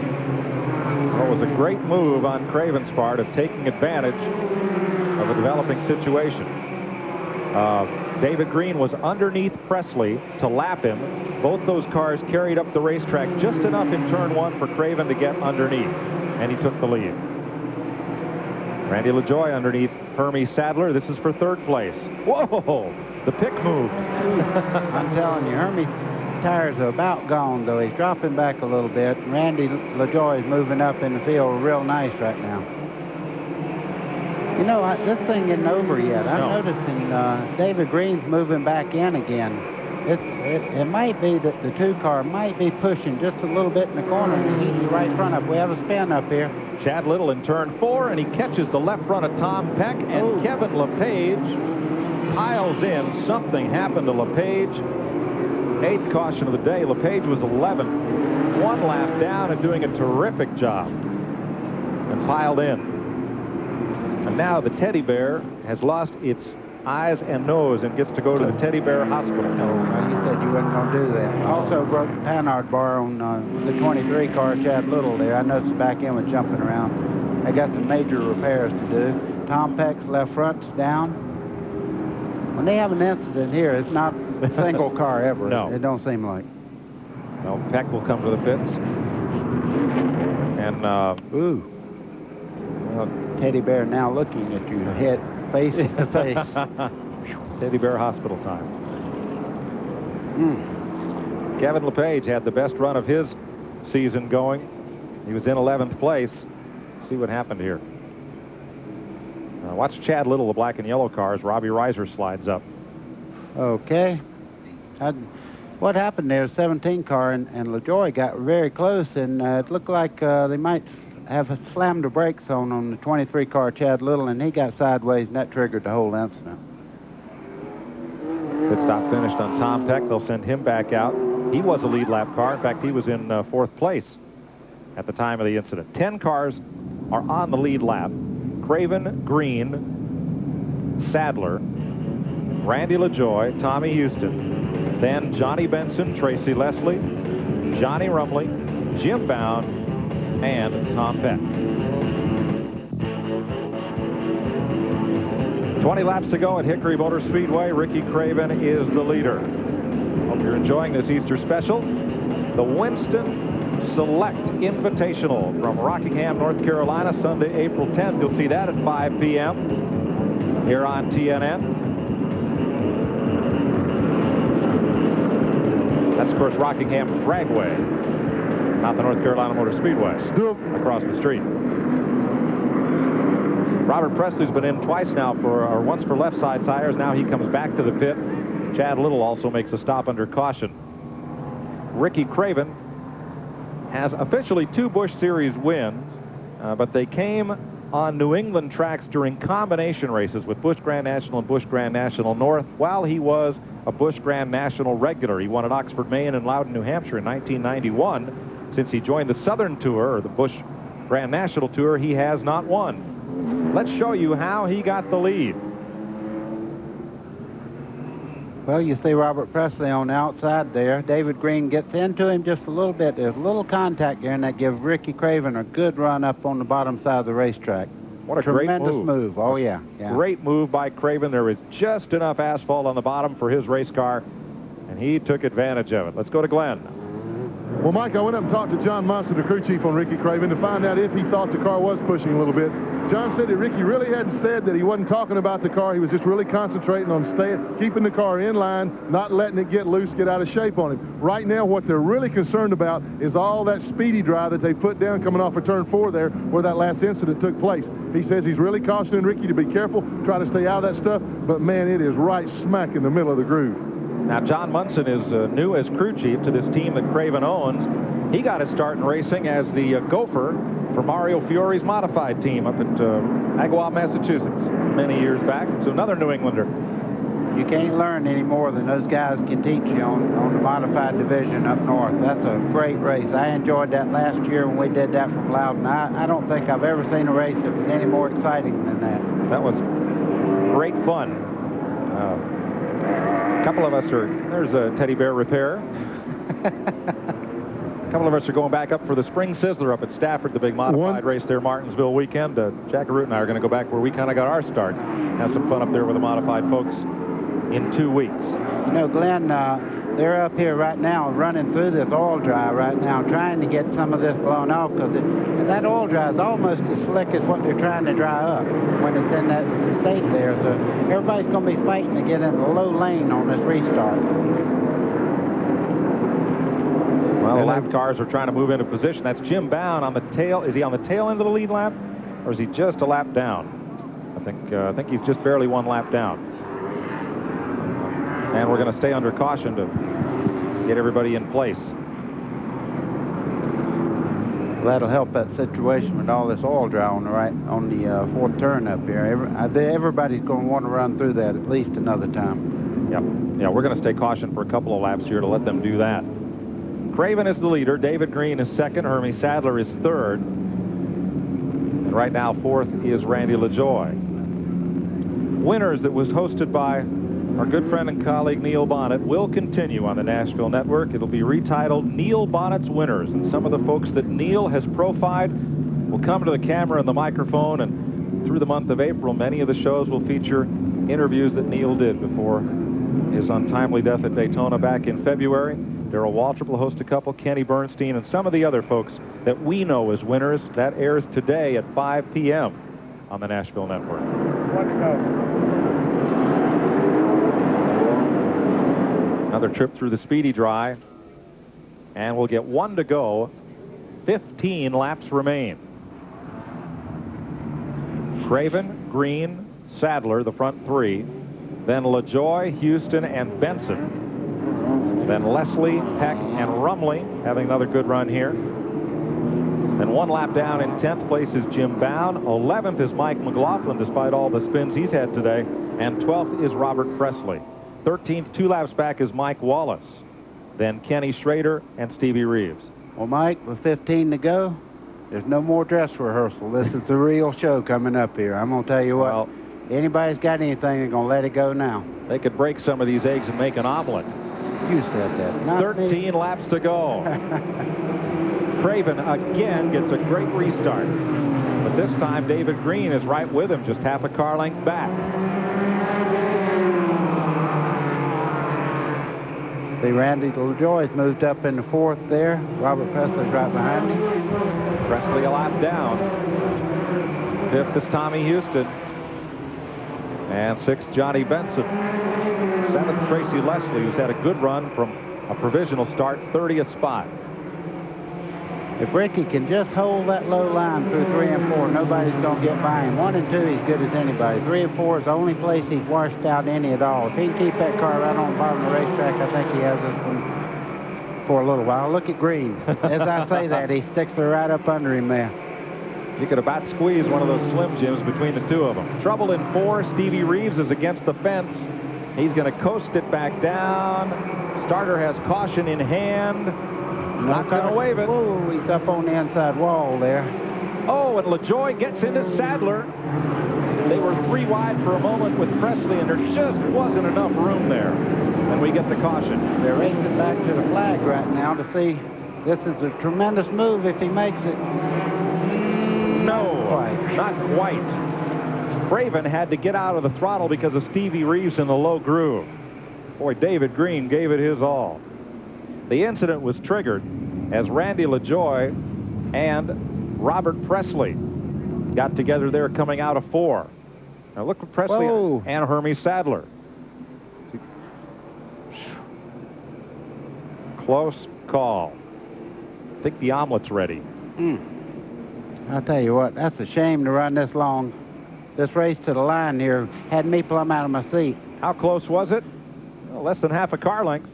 Well, it was a great move on Craven's part of taking advantage of a developing situation. David Green was underneath Presley to lap him. Both those cars carried up the racetrack just enough in turn one for Craven to get underneath, and he took the lead. Randy LaJoie underneath Hermie Sadler. This is for third place. Whoa! The pick moved. I'm telling you, Hermie's tires are about gone, though. He's dropping back a little bit. Randy LaJoie is moving up in the field real nice right now. You know, this thing isn't over yet. I'm noticing David Green's moving back in again. It might be that the two car might be pushing just a little bit in the corner, and he's right front up. We have a spin up here. Chad Little in turn 4, and he catches the left front of Tom Peck, and Kevin LePage piles in. Something happened to LePage. 8th caution of the day. LePage was 11th. 1 lap down and doing a terrific job. And piled in. And now the teddy bear has lost its eyes and nose and gets to go to the teddy bear hospital. Oh, you said you wasn't going to do that. Also broke the Panhard bar on the 23 car, Chad Little there. I noticed the back end was jumping around. They got some major repairs to do. Tom Peck's left front's down. When they have an incident here, it's not a single car ever. No. It don't seem like. No, Peck will come to the pits. And, Teddy bear now looking at you, head, face to face. Teddy bear hospital time. Kevin LePage had the best run of his season going. He was in 11th place. See what happened here. Watch Chad Little, the black and yellow cars. Robbie Reiser slides up. Okay. What happened there, 17 car, and LaJoie got very close, and it looked like they might have slammed the brakes on the 23 car, Chad Little, and he got sideways, and that triggered the whole incident. Pit stop finished on Tom Peck. They'll send him back out. He was a lead lap car. In fact, he was in 4th place at the time of the incident. 10 cars are on the lead lap. Craven, Green, Sadler, Randy LaJoie, Tommy Houston, then Johnny Benson, Tracy Leslie, Johnny Rumley, Jim Bound, and Tom Peck. 20 laps to go at Hickory Motor Speedway. Ricky Craven is the leader. Hope you're enjoying this Easter special. The Winston Select Invitational from Rockingham, North Carolina, Sunday, April 10th. You'll see that at 5 p.m. here on TNN. That's, of course, Rockingham Dragway, not the North Carolina Motor Speedway, across the street. Robert Presley's been in twice now or once for left side tires. Now he comes back to the pit. Chad Little also makes a stop under caution. Ricky Craven has officially 2 Busch Series wins, but they came on New England tracks during combination races with Busch Grand National and Busch Grand National North while he was a Busch Grand National regular. He won at Oxford, Maine and Loudon, New Hampshire in 1991. Since he joined the Southern Tour, or the Busch Grand National Tour, he has not won. Let's show you how he got the lead. Well, you see Robert Presley on the outside there. David Green gets into him just a little bit. There's a little contact there, and that gives Ricky Craven a good run up on the bottom side of the racetrack. What a tremendous great move. Oh, yeah. Great move by Craven. There was just enough asphalt on the bottom for his race car, and he took advantage of it. Let's go to Glenn. Well, Mike, I went up and talked to John Munson, the crew chief on Ricky Craven, to find out if he thought the car was pushing a little bit. John said that Ricky really hadn't said that he wasn't talking about the car. He was just really concentrating on keeping the car in line, not letting it get loose, get out of shape on him. Right now, what they're really concerned about is all that speedy drive that they put down coming off of turn 4 there, where that last incident took place. He says he's really cautioning Ricky to be careful, try to stay out of that stuff, but man, it is right smack in the middle of the groove. Now, John Munson is new as crew chief to this team that Craven owns. He got his start in racing as the gopher for Mario Fiore's modified team up at Agawam, Massachusetts, many years back. So another New Englander. You can't learn any more than those guys can teach you on the modified division up north. That's a great race. I enjoyed that last year when we did that from Loudon. I don't think I've ever seen a race that was any more exciting than that. That was great fun. A couple of us there's a teddy bear repair. A couple of us are going back up for the Spring Sizzler up at Stafford, the big modified race there, Martinsville weekend. Jack Root and I are going to go back where we kind of got our start. Have some fun up there with the modified folks in 2 weeks. You know, Glenn, they're up here right now running through this oil dry right now, trying to get some of this blown off, because that oil dry is almost as slick as what they're trying to dry up when it's in that state there. So everybody's going to be fighting to get in the low lane on this restart. Well, the lap cars are trying to move into position. That's Jim Bound on the tail. Is he on the tail end of the lead lap, or is he just a lap down? I think he's just barely 1 lap down. And we're going to stay under caution to get everybody in place. Well, that'll help that situation with all this oil dry on the fourth turn up here. Everybody's going to want to run through that at least another time. Yep. Yeah, we're going to stay caution for a couple of laps here to let them do that. Craven is the leader. David Green is second. Hermie Sadler is third. And right now, fourth is Randy LaJoie. Winners that was hosted by our good friend and colleague Neil Bonnet will continue on the Nashville Network. It'll be retitled Neil Bonnet's Winners, and some of the folks that Neil has profiled will come to the camera and the microphone, and through the month of April, many of the shows will feature interviews that Neil did before his untimely death at Daytona back in February. Darrell Waltrip will host a couple, Kenny Bernstein, and some of the other folks that we know as winners. That airs today at 5 p.m. on the Nashville Network. Another trip through the Speedy Dry, and we'll get 1 to go. 15 laps remain. Craven, Green, Sadler, the front 3. Then LaJoie, Houston, and Benson. Then Leslie, Peck, and Rumley having another good run here. Then 1 lap down in 10th place is Jim Bound. 11th is Mike McLaughlin, despite all the spins he's had today. And 12th is Robert Presley. 13th, 2 laps back, is Mike Wallace. Then Kenny Schrader and Stevie Reeves. Well, Mike, with 15 to go, there's no more dress rehearsal. This is the real show coming up here. I'm going to tell you what. Well, anybody's got anything, they're going to let it go now. They could break some of these eggs and make an omelet. You said that. Not 13 me. laps to go. Craven again gets a great restart. But this time, David Green is right with him, just half a car length back. See, Randy LaJoie's moved up in the 4th there. Robert Presley's right behind him. Presley a lap down. 5th is Tommy Houston. And 6th, Johnny Benson. 7th, Tracy Leslie, who's had a good run from a provisional start, 30th spot. If Ricky can just hold that low line through 3 and 4, nobody's going to get by him. 1 and 2, he's good as anybody. 3 and 4 is the only place he's washed out any at all. If he can keep that car right on the bottom of the racetrack, I think he has this one for a little while. Look at Green. As I say that, he sticks her right up under him there. You could about squeeze one of those Slim Jims between the two of them. Trouble in 4. Stevie Reeves is against the fence. He's going to coast it back down. Starter has caution in hand. Not going to wave it. Whoa, he's up on the inside wall there. Oh, and LaJoie gets into Sadler. They were 3 wide for a moment with Presley, and there just wasn't enough room there. And we get the caution. They're racing back to the flag right now to see. This is a tremendous move if he makes it. No, not quite. Craven had to get out of the throttle because of Stevie Reeves in the low groove. Boy, David Green gave it his all. The incident was triggered as Randy LaJoy and Robert Presley got together there coming out of 4. Now look at Presley and Hermie Sadler. Close call. I think the omelet's ready. I'll tell you what, that's a shame to run this long. This race to the line here had me plumb out of my seat. How close was it? Well, less than half a car length.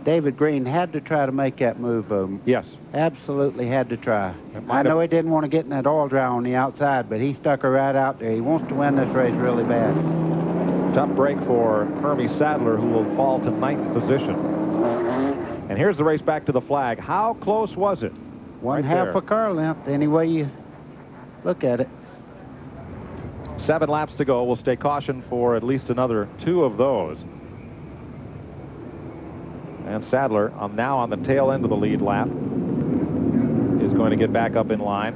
David Green had to try to make that move. Yes. Absolutely had to try. I know he didn't want to get in that oil dry on the outside, but he stuck her right out there. He wants to win this race really bad. Tough break for Hermie Sadler, who will fall to 9th position. And here's the race back to the flag. How close was it? One half a car length, any way you look at it. 7 laps to go. We'll stay cautioned for at least another 2 of those. And Sadler, now on the tail end of the lead lap, is going to get back up in line.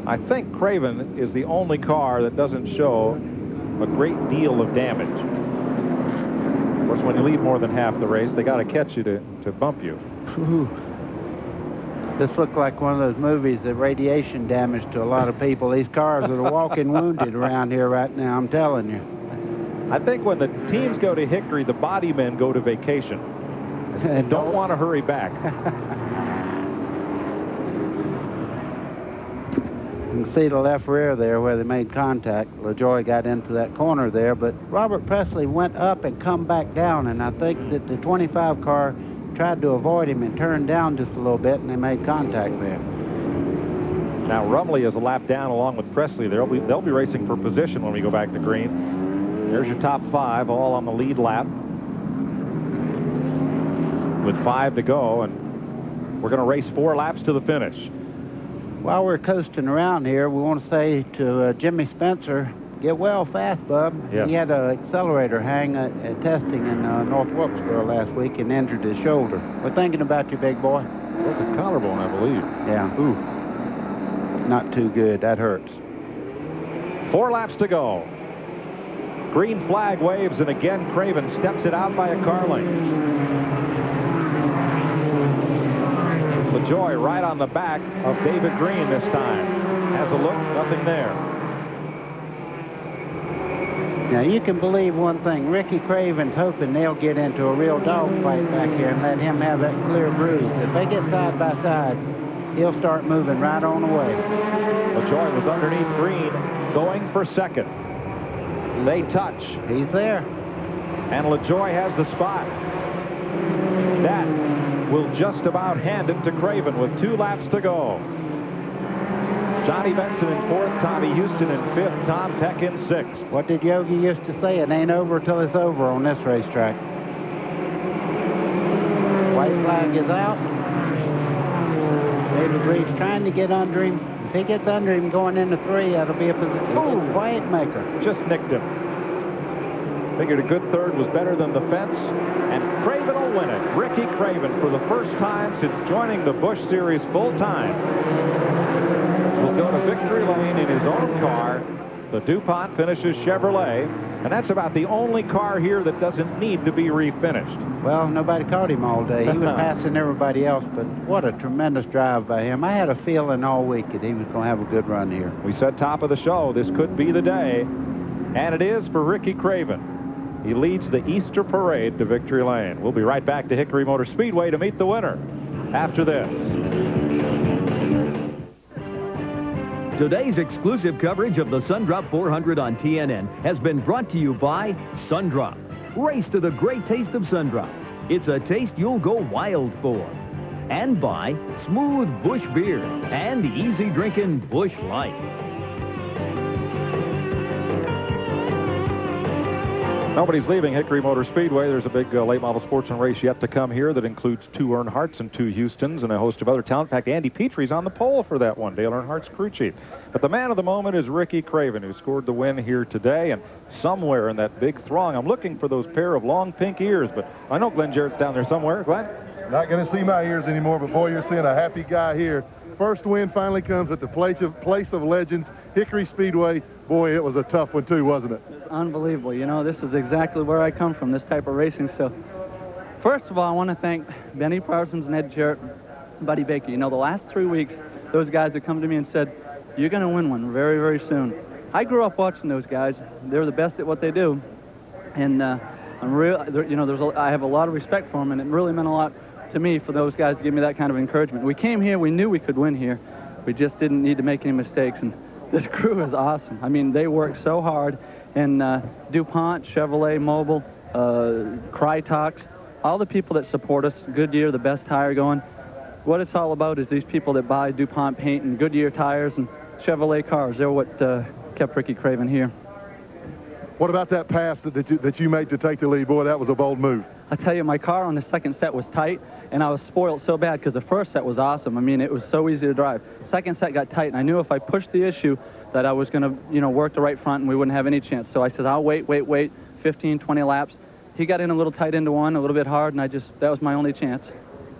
I think Craven is the only car that doesn't show a great deal of damage. Of course, when you lead more than half the race, they got to catch you to bump you. This looks like one of those movies that radiation damage to a lot of people. These cars are walking wounded around here right now, I'm telling you. I think when the teams go to Hickory, the body men go to vacation and don't want to hurry back. You can see the left rear there where they made contact. LaJoy got into that corner there, but Robert Presley went up and come back down, and I think that the 25 car tried to avoid him and turned down just a little bit, and they made contact there. Now Rumley is a lap down along with Presley. They'll be racing for position when we go back to green. There's your top 5 all on the lead lap with 5 to go, and we're going to race 4 laps to the finish. While we're coasting around here, we want to say to Jimmy Spencer, get well fast, bub. Yes. He had an accelerator hang at testing in North Wilkesboro last week and injured his shoulder. We're thinking about you, big boy. Broke his collarbone, I believe. Yeah. Ooh. Not too good. That hurts. 4 laps to go. Green flag waves, and again Craven steps it out by a car length. LaJoy right on the back of David Green this time. Has a look, nothing there. Now, you can believe one thing. Ricky Craven's hoping they'll get into a real dogfight back here and let him have that clear bruise. If they get side by side, he'll start moving right on away. LaJoy was underneath Green, going for second. They touch. He's there. And LaJoy has the spot. That will just about hand it to Craven with 2 laps to go. Johnny Benson in 4th, Tommy Houston in 5th, Tom Peck in 6th. What did Yogi used to say? It ain't over till it's over on this racetrack. White flag is out. David Reed's trying to get under him. If he gets under him going into 3, that'll be a quiet maker. Just nicked him. Figured a good third was better than the fence, and Craven will win it. Ricky Craven, for the first time since joining the Busch Series full-time, will go to victory lane in his own car. The DuPont finishes Chevrolet, and that's about the only car here that doesn't need to be refinished. Well, nobody caught him all day. He was passing everybody else, but what a tremendous drive by him. I had a feeling all week that he was going to have a good run here. We said top of the show, this could be the day, and it is for Ricky Craven. He leads the Easter Parade to victory lane. We'll be right back to Hickory Motor Speedway to meet the winner after this. Today's exclusive coverage of the SunDrop 400 on TNN has been brought to you by SunDrop. Race to the great taste of SunDrop. It's a taste you'll go wild for. And by smooth Busch beer and easy drinking Busch Light. Nobody's leaving Hickory Motor Speedway. There's a big late model sports and race yet to come here that includes 2 Earnhardts and 2 Houstons and a host of other talent. In fact, Andy Petrie's on the pole for that one, Dale Earnhardt's crew chief. But the man of the moment is Ricky Craven, who scored the win here today. And somewhere in that big throng, I'm looking for those pair of long pink ears, but I know Glenn Jarrett's down there somewhere. Glenn? Not going to see my ears anymore, but boy, you're seeing a happy guy here. First win finally comes at the place of legends, Hickory Speedway. Boy, it was a tough one too, wasn't it? unbelievable. You know, this is exactly where I come from, this type of racing. So, first of all, I want to thank Benny Parsons, Ned Jarrett, Buddy Baker. You know, the last 3 weeks, those guys have come to me and said, you're going to win one very, very soon. I grew up watching those guys. They're the best at what they do. And I'm real, you know, I have a lot of respect for them, and it really meant a lot to me for those guys to give me that kind of encouragement. We came here, we knew we could win here. We just didn't need to make any mistakes. And this crew is awesome. I mean, they work so hard. And DuPont, Chevrolet, Mobil, Krytox, all the people that support us, Goodyear, the best tire going. What it's all about is these people that buy DuPont paint and Goodyear tires and Chevrolet cars. They're what kept Ricky Craven here. What about that pass that you made to take the lead? Boy, that was a bold move. I tell you, my car on the second set was tight, and I was spoiled so bad because the first set was awesome. I mean, it was so easy to drive. Second set got tight, and I knew if I pushed the issue that I was going to, you know, work the right front and we wouldn't have any chance. So I said, I'll wait, 15, 20 laps. He got in a little tight into one, a little bit hard, and that was my only chance.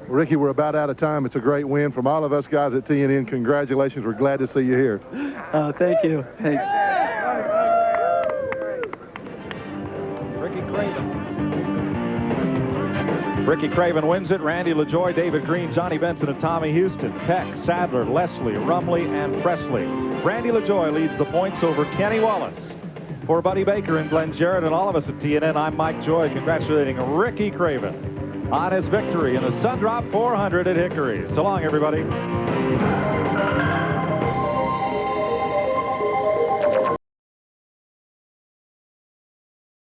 Ricky, we're about out of time. It's a great win. From all of us guys at TNN, congratulations. We're glad to see you here. Thank you. Thanks. Ricky Craven. Ricky Craven wins it. Randy LaJoie, David Green, Johnny Benson, and Tommy Houston. Peck, Sadler, Leslie, Rumley, and Presley. Randy LaJoie leads the points over Kenny Wallace. For Buddy Baker and Glenn Jarrett and all of us at TNN, I'm Mike Joy, congratulating Ricky Craven on his victory in the SunDrop 400 at Hickory. So long, everybody.